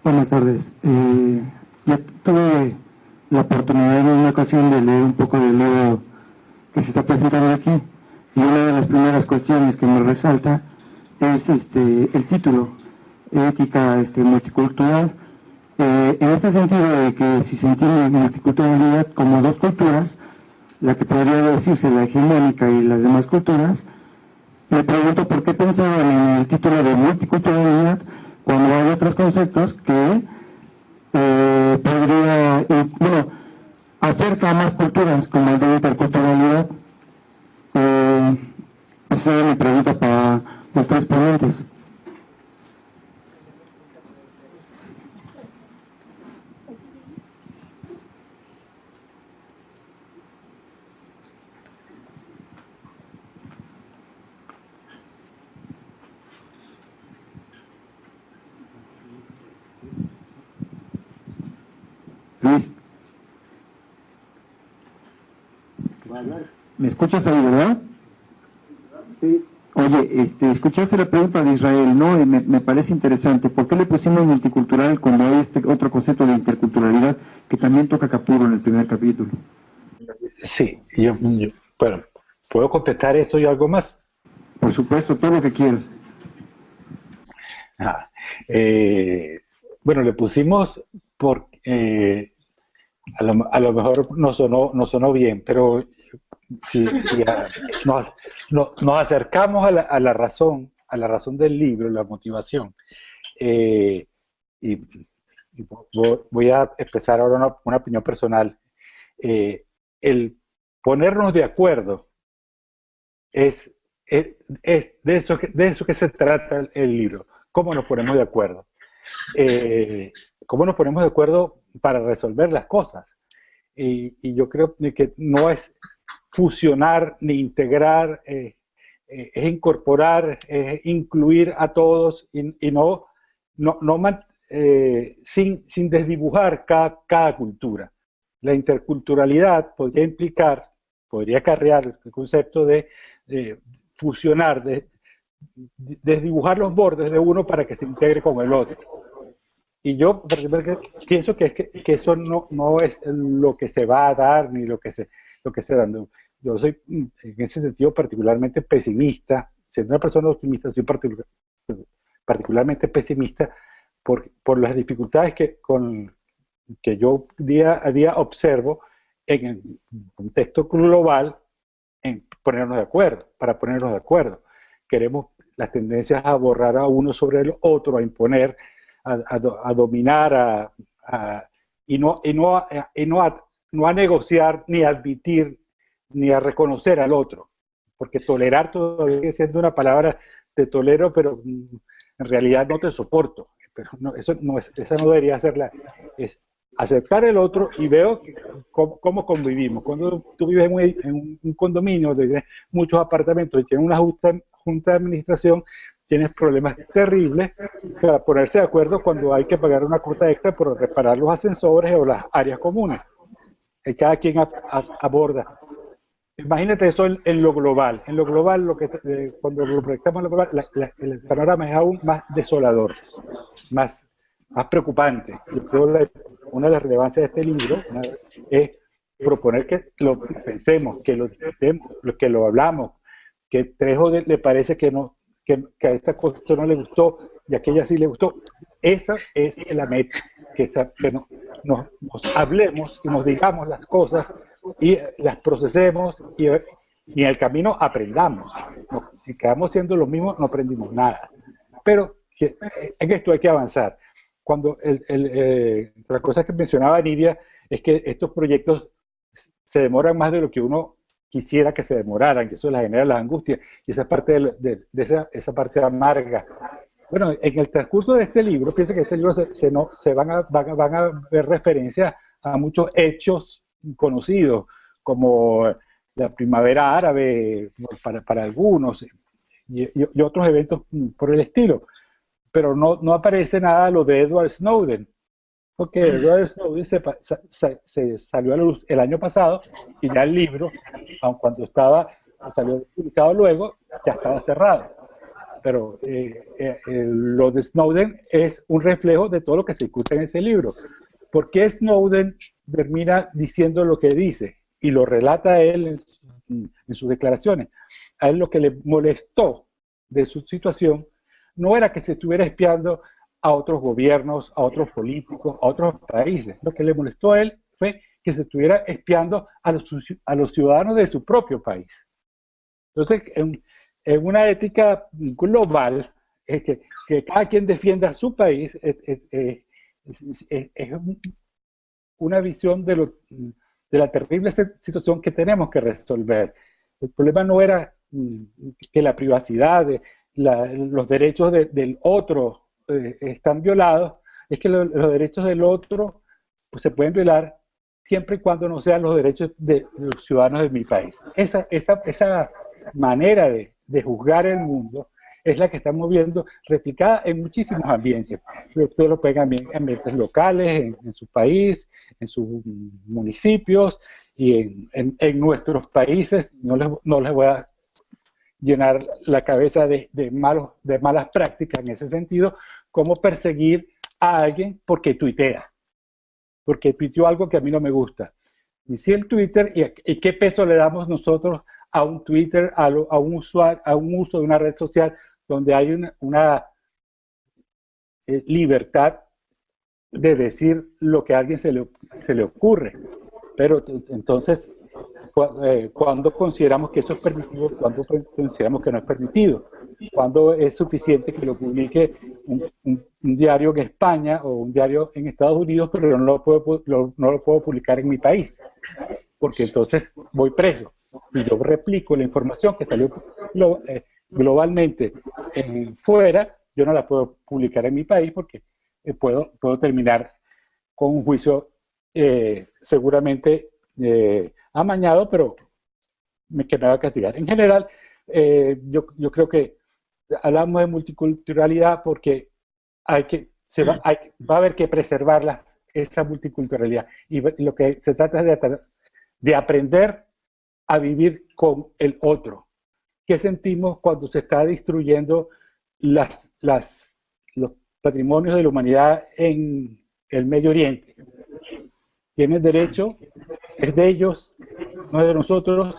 Buenas tardes. Ya tuve la oportunidad en una ocasión de leer un poco del libro que se está presentando aquí, y una de las primeras cuestiones que me resalta es el título, ética multicultural, en este sentido de que si se entiende multiculturalidad como dos culturas, la que podría decirse la hegemónica y las demás culturas, me pregunto por qué pensaban en el título de multiculturalidad cuando hay otros conceptos que podría, acerca a más culturas, como el de interculturalidad. Esa es mi pregunta para los tres ponentes. Luis, ¿me escuchas ahí, verdad? Sí. Oye, escuchaste la pregunta de Israel, ¿no? Me parece interesante. ¿Por qué le pusimos multicultural cuando hay este otro concepto de interculturalidad que también toca Capurro en el primer capítulo? Sí, bueno, ¿puedo contestar eso y algo más? Por supuesto, todo lo que quieras. Bueno, le pusimos a lo mejor no sonó bien, pero si nos acercamos a la razón del libro, la motivación, y voy a expresar ahora una opinión personal. El ponernos de acuerdo es de eso que se trata el libro. ¿Cómo nos ponemos de acuerdo? ¿Cómo nos ponemos de acuerdo para resolver las cosas? Y yo creo que no es fusionar ni integrar, es incorporar, es incluir a todos y sin desdibujar cada cultura. La interculturalidad podría acarrear el concepto de fusionar, de desdibujar los bordes de uno para que se integre con el otro. Y yo pienso que eso no es lo que se va a dar ni lo que se da. Yo soy en ese sentido particularmente pesimista. Siendo una persona optimista, soy particularmente pesimista por las dificultades que yo día a día observo en el contexto global en ponernos de acuerdo, para ponernos de acuerdo. Queremos las tendencias a borrar a uno sobre el otro, a imponer a dominar, y no a negociar, ni a admitir, ni a reconocer al otro. Porque tolerar todavía sigue siendo una palabra, te tolero, pero en realidad no te soporto. Pero no, esa no debería ser es aceptar el otro y veo cómo convivimos. Cuando tú vives en un condominio donde tienes muchos apartamentos y tienes una junta de administración, tienes problemas terribles para ponerse de acuerdo cuando hay que pagar una cuota extra por reparar los ascensores o las áreas comunes. Y cada quien aborda. Imagínate eso en lo global. En lo global, cuando lo proyectamos en lo global, el panorama es aún más desolador, más preocupante. Yo creo una de las relevancias de este libro es proponer que lo pensemos, que lo discutamos, que lo hablamos, que Trejo le parece que a esta cosa no le gustó y a aquella sí le gustó. Esa es la meta, que nos hablemos y nos digamos las cosas y las procesemos y en el camino aprendamos. Si quedamos siendo los mismos, no aprendimos nada. Pero en esto hay que avanzar. Cuando la cosa que mencionaba Nidia es que estos proyectos se demoran más de lo que uno quisiera que se demoraran, que eso les genera las angustias, y esa parte esa parte amarga. Bueno, en el transcurso de este libro, piensa que este libro van a ver referencias a muchos hechos conocidos, como la primavera árabe para algunos, y otros eventos por el estilo. Pero no aparece nada lo de Edward Snowden, porque Edward Snowden se salió a la luz el año pasado y ya el libro, aun cuando salió publicado luego, ya estaba cerrado. Pero lo de Snowden es un reflejo de todo lo que se discute en ese libro. ¿Por qué Snowden termina diciendo lo que dice? Y lo relata él en sus declaraciones. A él lo que le molestó de su situación no era que se estuviera espiando a otros gobiernos, a otros políticos, a otros países. Lo que le molestó a él fue que se estuviera espiando a los ciudadanos de su propio país. Entonces, en una ética global, que cada quien defienda a su país es una visión de la terrible situación que tenemos que resolver. El problema no era que la privacidad, los derechos del otro están violados, es que los derechos del otro pues, se pueden violar siempre y cuando no sean los derechos de los ciudadanos de mi país. Esa manera de juzgar el mundo es la que estamos viendo replicada en muchísimos ambientes. Ustedes lo pueden en ambientes locales, en su país, en sus municipios y en nuestros países. No les voy a llenar la cabeza de malas prácticas en ese sentido, como perseguir a alguien porque tuitea, porque tuiteó algo que a mí no me gusta. Y si el Twitter, ¿y qué peso le damos nosotros a un Twitter, a un usuario, a un uso de una red social donde hay una libertad de decir lo que a alguien se le ocurre? Pero entonces, ¿cuándo consideramos que eso es permitido? ¿Cuándo consideramos que no es permitido? ¿Cuándo es suficiente que lo publique un diario en España o un diario en Estados Unidos, pero no lo puedo publicar en mi país? Porque entonces voy preso. Si yo replico la información que salió globalmente fuera, yo no la puedo publicar en mi país porque puedo terminar con un juicio seguramente amañado, pero que me va a castigar. En general, yo creo que hablamos de multiculturalidad porque va a haber que preservar esa multiculturalidad. Y lo que se trata es de aprender a vivir con el otro. ¿Qué sentimos cuando se está destruyendo los patrimonios de la humanidad en el Medio Oriente? Tienen derecho, es de ellos, no es de nosotros.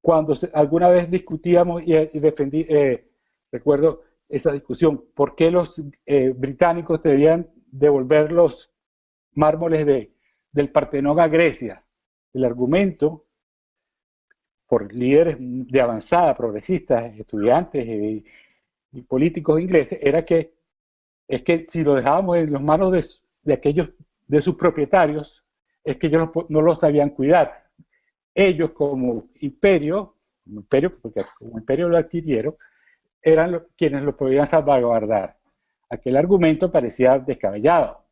Cuando alguna vez discutíamos y defendí, recuerdo esa discusión, ¿por qué los británicos debían devolver los mármoles del Partenón a Grecia? El argumento por líderes de avanzada, progresistas, estudiantes y políticos ingleses, era que es que si lo dejábamos en las manos de aquellos, de sus propietarios, es que ellos no lo sabían cuidar. Ellos como imperio, porque como imperio lo adquirieron, eran quienes lo podían salvaguardar. Aquel argumento parecía descabellado.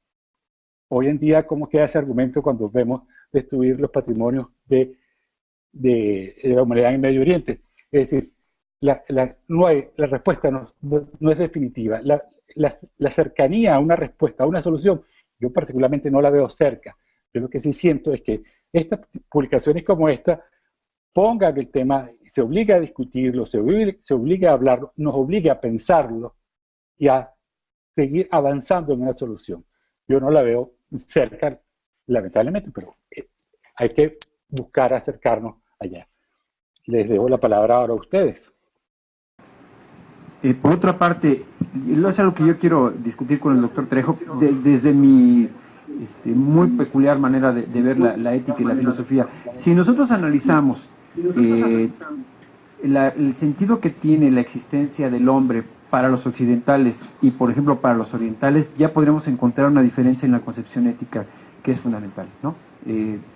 Hoy en día, ¿cómo queda ese argumento cuando vemos destruir los patrimonios de la humanidad en Medio Oriente? Es decir, la respuesta no es definitiva. La cercanía a una respuesta, a una solución, yo particularmente no la veo cerca. Yo lo que sí siento es que estas publicaciones como esta pongan el tema, se obliga a discutirlo, se obliga a hablarlo, nos obliga a pensarlo y a seguir avanzando en una solución. Yo no la veo cerca, lamentablemente, pero hay que buscar acercarnos allá. Les dejo la palabra ahora a ustedes. Por otra parte, es algo que yo quiero discutir con el doctor Trejo, desde mi muy peculiar manera de ver la ética y la filosofía. Si nosotros analizamos el sentido que tiene la existencia del hombre para los occidentales y, por ejemplo, para los orientales, ya podremos encontrar una diferencia en la concepción ética que es fundamental, ¿no?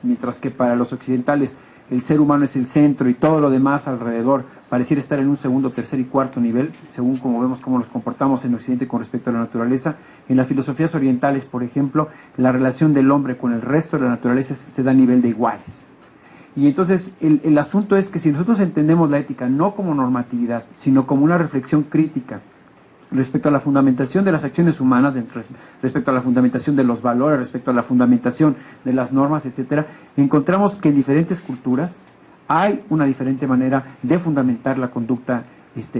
Mientras que para los occidentales el ser humano es el centro y todo lo demás alrededor pareciera estar en un segundo, tercer y cuarto nivel, según como vemos cómo nos comportamos en Occidente con respecto a la naturaleza. En las filosofías orientales, por ejemplo, la relación del hombre con el resto de la naturaleza se da a nivel de iguales. Y entonces el asunto es que si nosotros entendemos la ética no como normatividad, sino como una reflexión crítica respecto a la fundamentación de las acciones humanas, respecto a la fundamentación de los valores, respecto a la fundamentación de las normas, etcétera, encontramos que en diferentes culturas hay una diferente manera de fundamentar la conducta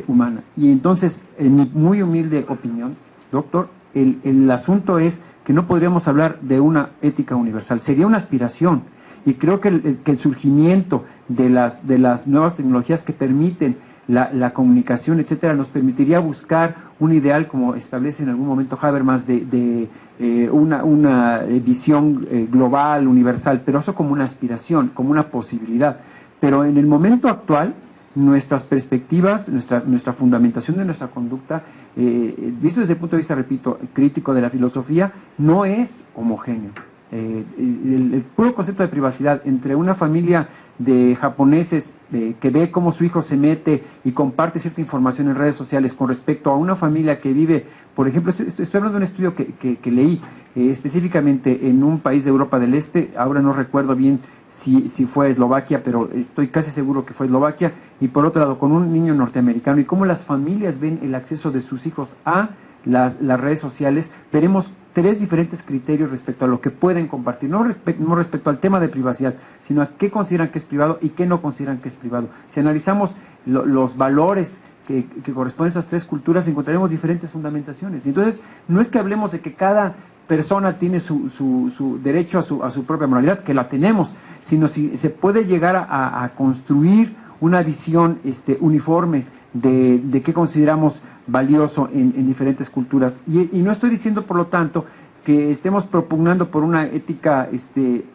humana. Y entonces, en mi muy humilde opinión, doctor, el asunto es que no podríamos hablar de una ética universal, sería una aspiración. Y creo que el surgimiento de las nuevas tecnologías que permiten la comunicación, etcétera, nos permitiría buscar un ideal, como establece en algún momento Habermas, de una visión global, universal, pero eso como una aspiración, como una posibilidad. Pero en el momento actual, nuestras perspectivas, nuestra fundamentación de nuestra conducta, visto desde el punto de vista, repito, crítico de la filosofía, no es homogéneo. El puro concepto de privacidad entre una familia de japoneses que ve cómo su hijo se mete y comparte cierta información en redes sociales con respecto a una familia que vive, por ejemplo, estoy hablando de un estudio que leí específicamente en un país de Europa del Este, ahora no recuerdo bien si fue Eslovaquia, pero estoy casi seguro que fue Eslovaquia, y por otro lado con un niño norteamericano, y cómo las familias ven el acceso de sus hijos a las redes sociales. Veremos tres diferentes criterios respecto a lo que pueden compartir, no respecto al tema de privacidad, sino a qué consideran que es privado y qué no consideran que es privado. Si analizamos los valores que corresponden a esas tres culturas, encontraremos diferentes fundamentaciones. Entonces, no es que hablemos de que cada persona tiene su derecho a su propia moralidad, que la tenemos, sino si se puede llegar a construir una visión uniforme de qué consideramos valioso en diferentes culturas. Y no estoy diciendo, por lo tanto, que estemos propugnando por una ética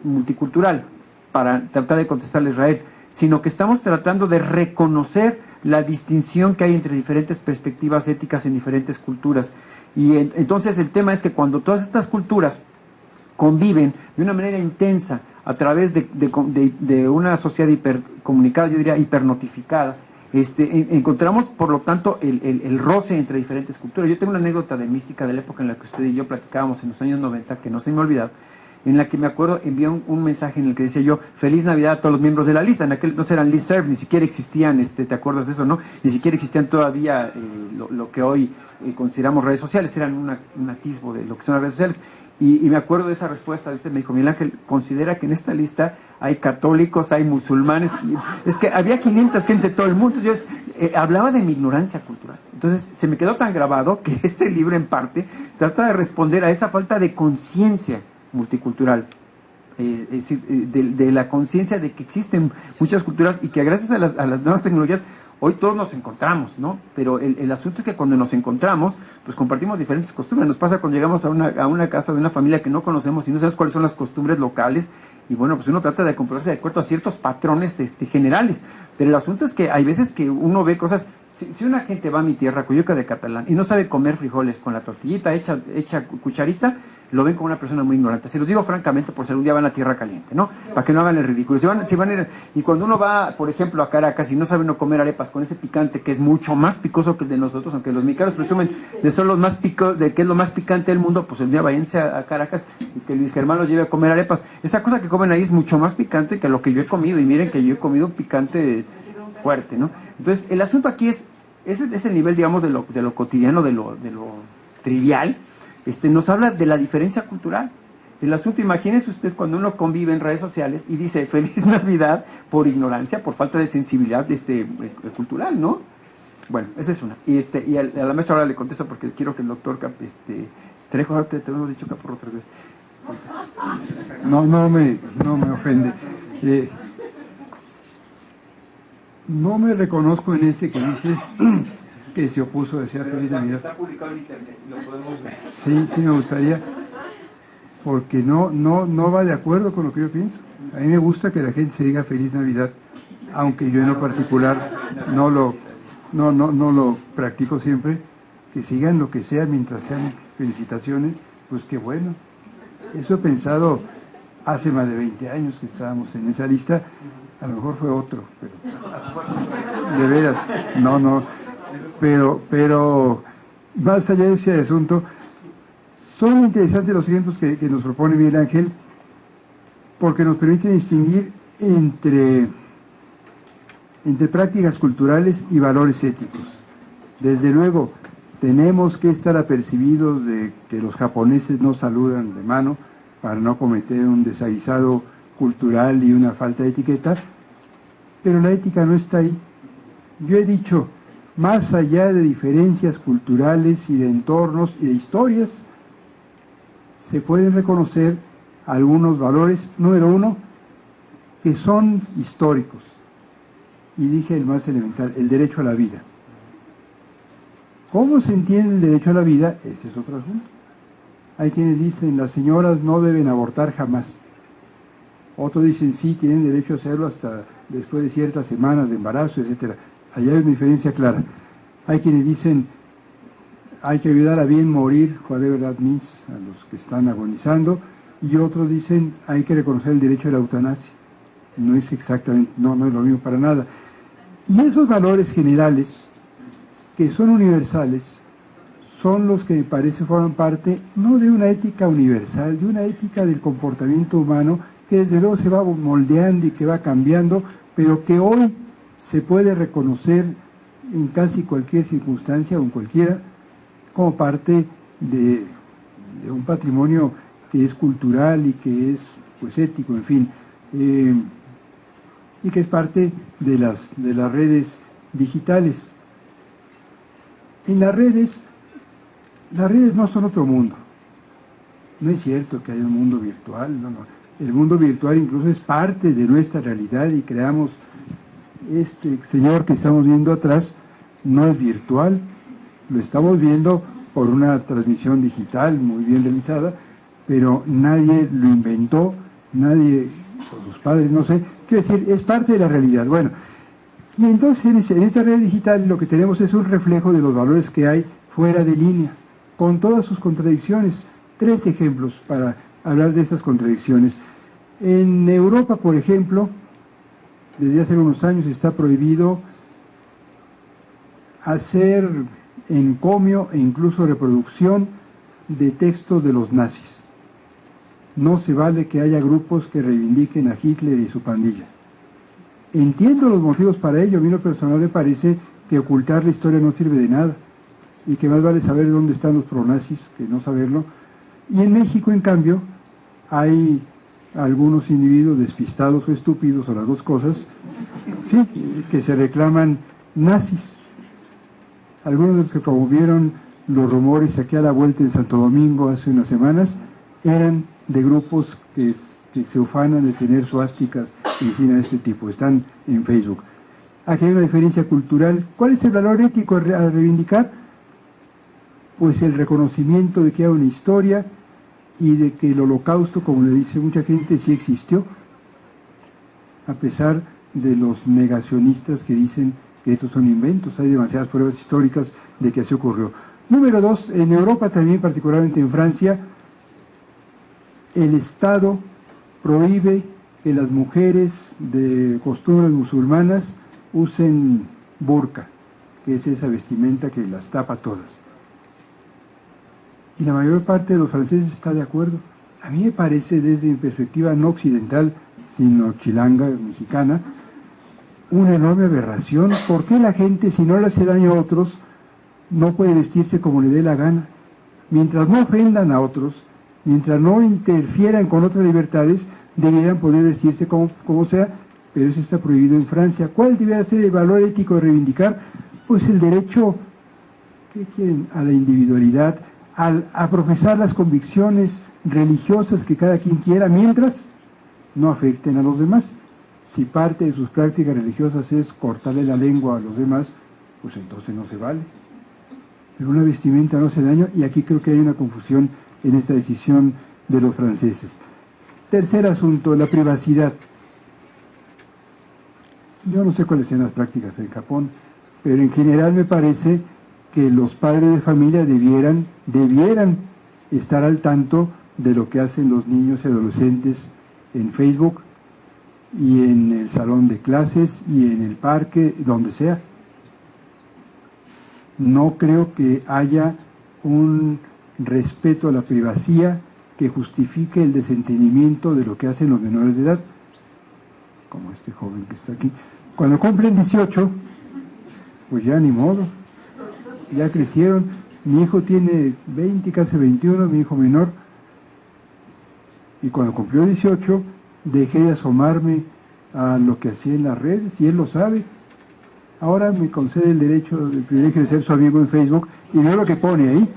multicultural para tratar de contestarle a Israel, sino que estamos tratando de reconocer la distinción que hay entre diferentes perspectivas éticas en diferentes culturas. Y entonces el tema es que cuando todas estas culturas conviven de una manera intensa a través de una sociedad hipercomunicada, yo diría hipernotificada, encontramos, por lo tanto, el roce entre diferentes culturas. Yo tengo una anécdota de mística de la época en la que usted y yo platicábamos en los años 90, que no se me ha olvidado, en la que me acuerdo envié un mensaje en el que decía yo, feliz Navidad a todos los miembros de la lista. En aquel entonces eran listserv, ni siquiera existían, ¿te acuerdas de eso, no? Ni siquiera existían todavía lo que hoy consideramos redes sociales, eran un atisbo de lo que son las redes sociales. Y me acuerdo de esa respuesta, usted me dijo, Miguel Ángel, considera que en esta lista hay católicos, hay musulmanes, es que había 500 gentes de todo el mundo. Yo hablaba de mi ignorancia cultural. Entonces se me quedó tan grabado que este libro en parte trata de responder a esa falta de conciencia multicultural, es decir, de la conciencia de que existen muchas culturas y que gracias a las nuevas tecnologías hoy todos nos encontramos, ¿no? Pero el asunto es que cuando nos encontramos, pues compartimos diferentes costumbres. Nos pasa cuando llegamos a una casa de una familia que no conocemos y no sabemos cuáles son las costumbres locales, y bueno, pues uno trata de comportarse de acuerdo a ciertos patrones generales. Pero el asunto es que hay veces que uno ve cosas si una gente va a mi tierra, Coyuca de Catalán, y no sabe comer frijoles con la tortillita hecha cucharita, lo ven como una persona muy ignorante. Se los digo francamente por si algún día van a tierra caliente, ¿no? Para que no hagan el ridículo. Y cuando uno va, por ejemplo, a Caracas y no sabe uno comer arepas con ese picante que es mucho más picoso que el de nosotros, aunque los mexicanos presumen de son los más de que es lo más picante del mundo, pues el día váyanse a Caracas y que Luis Germán los lleve a comer arepas. Esa cosa que comen ahí es mucho más picante que lo que yo he comido, y miren que yo he comido picante fuerte, ¿no? Entonces, el asunto aquí es el nivel, digamos, de lo cotidiano, de lo trivial. Nos habla de la diferencia cultural. El asunto, imagínese usted cuando uno convive en redes sociales y dice Feliz Navidad por ignorancia, por falta de sensibilidad cultural, ¿no? Bueno, esa es una. Y a la maestra ahora le contesto porque quiero que el doctor Trejo, ahora te hemos dicho Caporro 3 veces. No me ofende. No me reconozco en ese que dices que se opuso a decir Feliz Navidad. Está publicado en internet, lo podemos ver. Sí, me gustaría, porque no va de acuerdo con lo que yo pienso. A mí me gusta que la gente se diga Feliz Navidad, aunque yo en lo particular no lo practico siempre. Que sigan lo que sea mientras sean felicitaciones, pues qué bueno. Eso he pensado hace más de 20 años que estábamos en esa lista. A lo mejor fue otro, pero de veras, pero más allá de ese asunto, son interesantes los ejemplos que nos propone Miguel Ángel, porque nos permiten distinguir entre prácticas culturales y valores éticos. Desde luego, tenemos que estar apercibidos de que los japoneses no saludan de mano para no cometer un desaguisado cultural y una falta de etiqueta, pero la ética no está ahí. Yo he dicho, más allá de diferencias culturales y de entornos y de historias, se pueden reconocer algunos valores, número uno, que son históricos. Y dije el más elemental, el derecho a la vida. ¿Cómo se entiende el derecho a la vida? Ese es otro asunto. Hay quienes dicen, las señoras no deben abortar jamás. Otros dicen, sí, tienen derecho a hacerlo hasta después de ciertas semanas de embarazo, etcétera. Allá hay una diferencia clara. Hay quienes dicen, hay que ayudar a bien morir, whatever that means, a los que están agonizando, y otros dicen, hay que reconocer el derecho a la eutanasia. No es exactamente, no es lo mismo para nada. Y esos valores generales, que son universales, son los que me parece forman parte, no de una ética universal, de una ética del comportamiento humano, que desde luego se va moldeando y que va cambiando, pero que hoy se puede reconocer en casi cualquier circunstancia o en cualquiera, como parte de un patrimonio que es cultural y que es pues ético, en fin, y que es parte de las redes digitales. En las redes no son otro mundo. No es cierto que haya un mundo virtual, no. El mundo virtual incluso es parte de nuestra realidad y creamos, este señor que estamos viendo atrás no es virtual, lo estamos viendo por una transmisión digital muy bien realizada, pero nadie lo inventó, nadie, o sus padres, no sé, quiero decir, es parte de la realidad. Bueno, y entonces en esta red digital lo que tenemos es un reflejo de los valores que hay fuera de línea, con todas sus contradicciones. 3 ejemplos para hablar de estas contradicciones. En Europa, por ejemplo, desde hace unos años está prohibido hacer encomio e incluso reproducción de textos de los nazis. No se vale que haya grupos que reivindiquen a Hitler y su pandilla. Entiendo los motivos para ello. A mí en lo personal me parece que ocultar la historia no sirve de nada y que más vale saber dónde están los pronazis que no saberlo. Y en México, en cambio, hay algunos individuos despistados o estúpidos, o las dos cosas, sí, que se reclaman nazis. Algunos de los que promovieron los rumores aquí a la vuelta en Santo Domingo hace unas semanas eran de grupos que se ufanan de tener suásticas y de este tipo, están en Facebook. Aquí hay una diferencia cultural. ¿Cuál es el valor ético a reivindicar? Pues el reconocimiento de que hay una historia y de que el holocausto, como le dice mucha gente, sí existió, a pesar de los negacionistas que dicen que estos son inventos, hay demasiadas pruebas históricas de que así ocurrió. Número 2, en Europa también, particularmente en Francia, el Estado prohíbe que las mujeres de costumbres musulmanas usen burka, que es esa vestimenta que las tapa todas. Y la mayor parte de los franceses está de acuerdo. A mí me parece, desde mi perspectiva no occidental, sino chilanga, mexicana, una enorme aberración. ¿Por qué la gente, si no le hace daño a otros, no puede vestirse como le dé la gana? Mientras no ofendan a otros, mientras no interfieran con otras libertades, debieran poder vestirse como sea, pero eso está prohibido en Francia. ¿Cuál debería ser el valor ético de reivindicar? Pues el derecho, ¿qué quieren?, a la individualidad, a profesar las convicciones religiosas que cada quien quiera, mientras no afecten a los demás. Si parte de sus prácticas religiosas es cortarle la lengua a los demás, pues entonces no se vale. Pero una vestimenta no hace daño, y aquí creo que hay una confusión en esta decisión de los franceses. Tercer asunto, la privacidad. Yo no sé cuáles sean las prácticas en Japón, pero en general me parece que los padres de familia debieran estar al tanto de lo que hacen los niños y adolescentes en Facebook y en el salón de clases y en el parque, donde sea. No creo que haya un respeto a la privacidad que justifique el desentendimiento de lo que hacen los menores de edad, como este joven que está aquí. Cuando cumplen 18, pues ya ni modo, ya crecieron. Mi hijo tiene 20, casi 21, mi hijo menor, y cuando cumplió 18, dejé de asomarme a lo que hacía en las redes, y él lo sabe. Ahora me concede el derecho, el privilegio de ser su amigo en Facebook, y veo lo que pone ahí,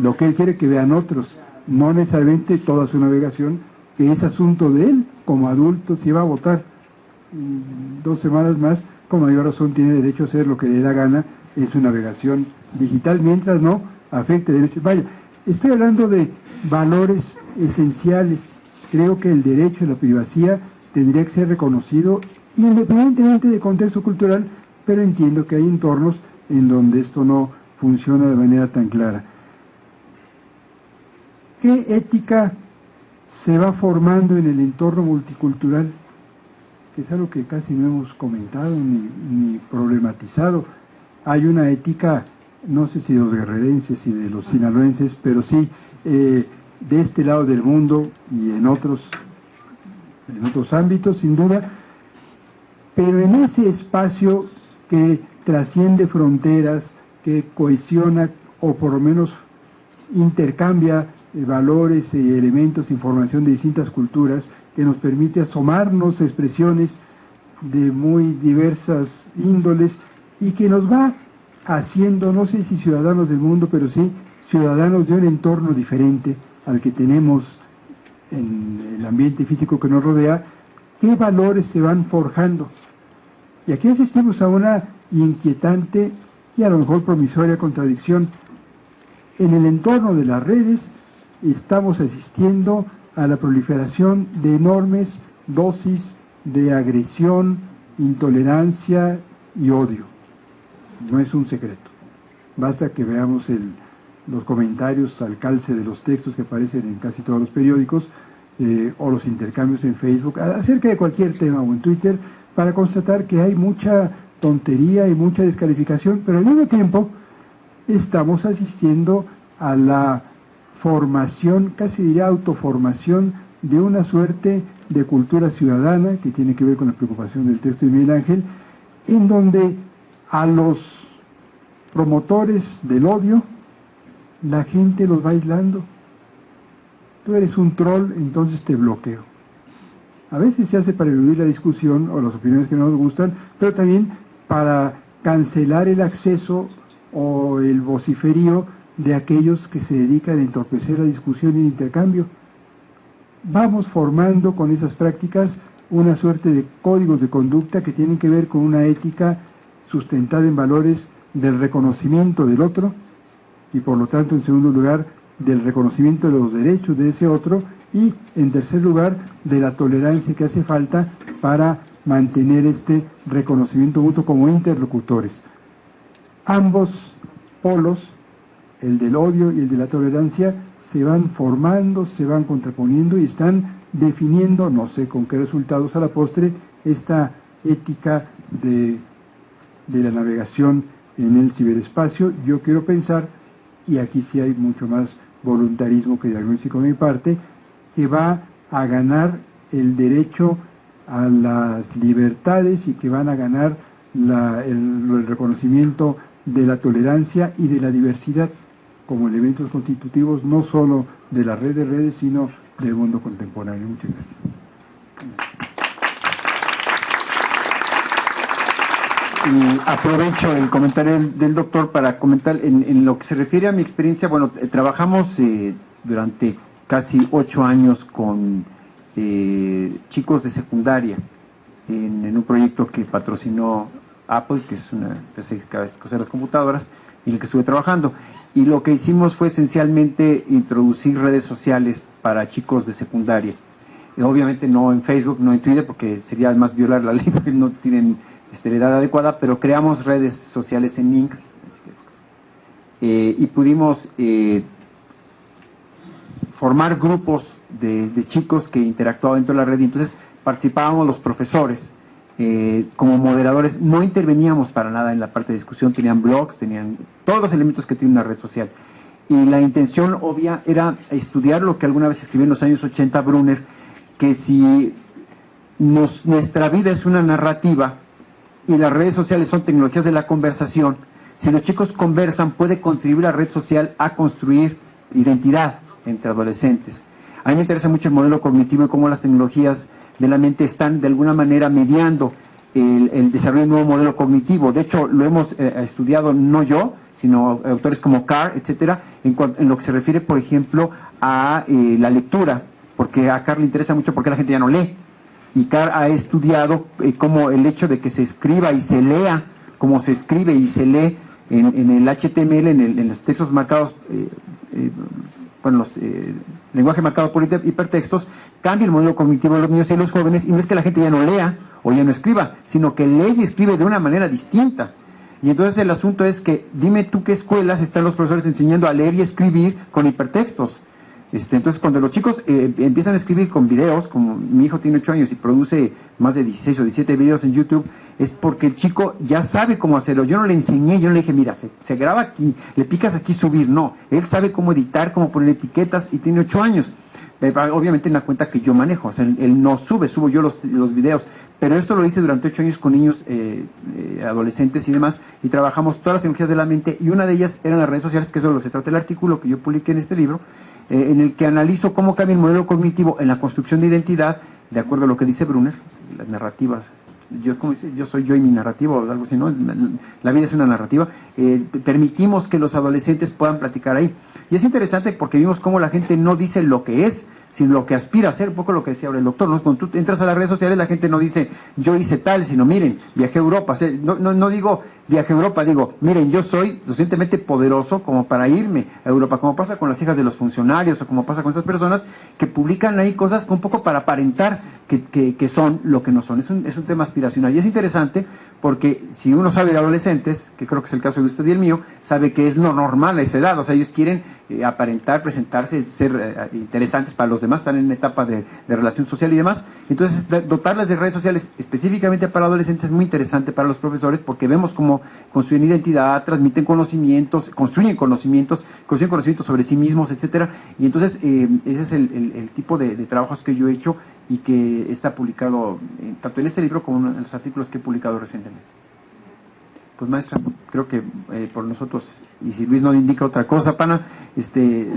lo que él quiere que vean otros, no necesariamente toda su navegación, que es asunto de él como adulto. Si va a votar 2 semanas más, con mayor razón tiene derecho a hacer lo que le dé la gana en su navegación digital, mientras no afecte derechos. Vaya, estoy hablando de valores esenciales. Creo que el derecho a la privacidad tendría que ser reconocido independientemente del contexto cultural, pero entiendo que hay entornos en donde esto no funciona de manera tan clara. ¿Qué ética se va formando en el entorno multicultural? Que es algo que casi no hemos comentado ni problematizado. Hay una ética, no sé si de los guerrerenses y de los sinaloenses, pero sí de este lado del mundo y en otros ámbitos, sin duda, pero en ese espacio que trasciende fronteras, que cohesiona o por lo menos intercambia valores y elementos, información de distintas culturas, que nos permite asomarnos a expresiones de muy diversas índoles y que nos va haciendo, no sé si ciudadanos del mundo, pero sí ciudadanos de un entorno diferente al que tenemos en el ambiente físico que nos rodea. ¿Qué valores se van forjando? Y aquí asistimos a una inquietante y a lo mejor promisoria contradicción. En el entorno de las redes estamos asistiendo a la proliferación de enormes dosis de agresión, intolerancia y odio. No es un secreto. Basta que veamos los comentarios al calce de los textos que aparecen en casi todos los periódicos o los intercambios en Facebook acerca de cualquier tema o en Twitter para constatar que hay mucha tontería y mucha descalificación, pero al mismo tiempo estamos asistiendo a la formación, casi diría autoformación, de una suerte de cultura ciudadana que tiene que ver con la preocupación del texto de Miguel Ángel, en donde a los promotores del odio la gente los va aislando. Tú eres un troll, entonces te bloqueo. A veces se hace para eludir la discusión o las opiniones que no nos gustan, pero también para cancelar el acceso o el vociferío de aquellos que se dedican a entorpecer la discusión y el intercambio. Vamos formando con esas prácticas una suerte de códigos de conducta que tienen que ver con una ética sustentada en valores del reconocimiento del otro y por lo tanto, en segundo lugar, del reconocimiento de los derechos de ese otro y, en tercer lugar, de la tolerancia que hace falta para mantener este reconocimiento mutuo como interlocutores. Ambos polos, el del odio y el de la tolerancia, se van formando, se van contraponiendo y están definiendo, no sé con qué resultados a la postre, esta ética de la navegación en el ciberespacio. Yo quiero pensar, y aquí sí hay mucho más voluntarismo que diagnóstico de mi parte, que va a ganar el derecho a las libertades y que van a ganar el reconocimiento de la tolerancia y de la diversidad como elementos constitutivos no solo de la red de redes, sino del mundo contemporáneo. Muchas gracias. Y aprovecho el comentario del doctor para comentar en lo que se refiere a mi experiencia. Bueno, trabajamos durante casi 8 años con chicos de secundaria en un proyecto que patrocinó Apple, que es una empresa que hace las computadoras, en el que estuve trabajando. Y lo que hicimos fue esencialmente introducir redes sociales para chicos de secundaria. Obviamente no en Facebook, no en Twitter, porque sería además violar la ley, porque no tienen la edad adecuada, pero creamos redes sociales en Link y pudimos formar grupos de chicos que interactuaban dentro de la red, y entonces participábamos los profesores como moderadores. No interveníamos para nada en la parte de discusión, tenían blogs, tenían todos los elementos que tiene una red social, y la intención obvia era estudiar lo que alguna vez escribió en los años 80 Brunner, que si nuestra vida es una narrativa y las redes sociales son tecnologías de la conversación, si los chicos conversan, puede contribuir la red social a construir identidad entre adolescentes. A mí me interesa mucho el modelo cognitivo y cómo las tecnologías de la mente están de alguna manera mediando el desarrollo de un nuevo modelo cognitivo. De hecho, lo hemos estudiado no yo, sino autores como Carr, etcétera, en lo que se refiere, por ejemplo, a la lectura, porque a Carr le interesa mucho porque la gente ya no lee. Y Carr ha estudiado cómo el hecho de que se escriba y se lea, como se escribe y se lee en el HTML, en los textos marcados, lenguaje marcado por hipertextos, cambia el modelo cognitivo de los niños y de los jóvenes, y no es que la gente ya no lea o ya no escriba, sino que lee y escribe de una manera distinta. Y entonces el asunto es que, dime tú qué escuelas están los profesores enseñando a leer y escribir con hipertextos. Entonces, cuando los chicos empiezan a escribir con videos, como mi hijo tiene 8 años y produce más de 16 o 17 videos en YouTube, es porque el chico ya sabe cómo hacerlo. Yo no le enseñé, yo no le dije, mira, se graba aquí, le picas aquí, subir. No, él sabe cómo editar, cómo poner etiquetas, y tiene 8 años. Obviamente en la cuenta que yo manejo, o sea, él no subo yo los videos, pero esto lo hice durante 8 años con niños, adolescentes y demás, y trabajamos todas las tecnologías de la mente, y una de ellas eran las redes sociales, que es de lo que se trata el artículo que yo publiqué en este libro, en el que analizo cómo cambia el modelo cognitivo en la construcción de identidad, de acuerdo a lo que dice Brunner, las narrativas. Yo soy yo y mi narrativa, o algo así, ¿no? La vida es una narrativa. Permitimos que los adolescentes puedan platicar ahí. Y es interesante porque vimos cómo la gente no dice lo que es, sino lo que aspira a ser, un poco lo que decía ahora el doctor, ¿no? Cuando tú entras a las redes sociales, la gente no dice, yo hice tal, sino, miren, viajé a Europa. O sea, no digo, viajé a Europa, digo, miren, yo soy lo suficientemente poderoso como para irme a Europa, como pasa con las hijas de los funcionarios, o como pasa con estas personas que publican ahí cosas un poco para aparentar que son lo que no son. Es un tema aspiracional. Y es interesante porque si uno sabe de adolescentes, que creo que es el caso de usted y el mío, sabe que es lo normal a esa edad. O sea, ellos quieren aparentar, presentarse, ser interesantes para los demás, están en una etapa de relación social y demás. Entonces, dotarlas de redes sociales específicamente para adolescentes es muy interesante para los profesores, porque vemos cómo construyen identidad, transmiten conocimientos, construyen conocimientos sobre sí mismos, etcétera. Y entonces, ese es el tipo de trabajos que yo he hecho y que está publicado tanto en este libro como en los artículos que he publicado recientemente. Pues maestra, creo que por nosotros, y si Luis no indica otra cosa, pana,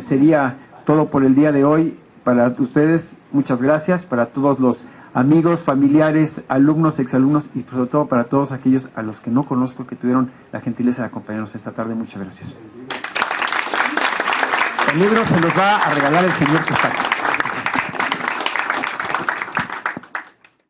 sería todo por el día de hoy. Para ustedes, muchas gracias. Para todos los amigos, familiares, alumnos, exalumnos, y sobre todo para todos aquellos a los que no conozco que tuvieron la gentileza de acompañarnos esta tarde, muchas gracias. El libro se los va a regalar el señor que está aquí.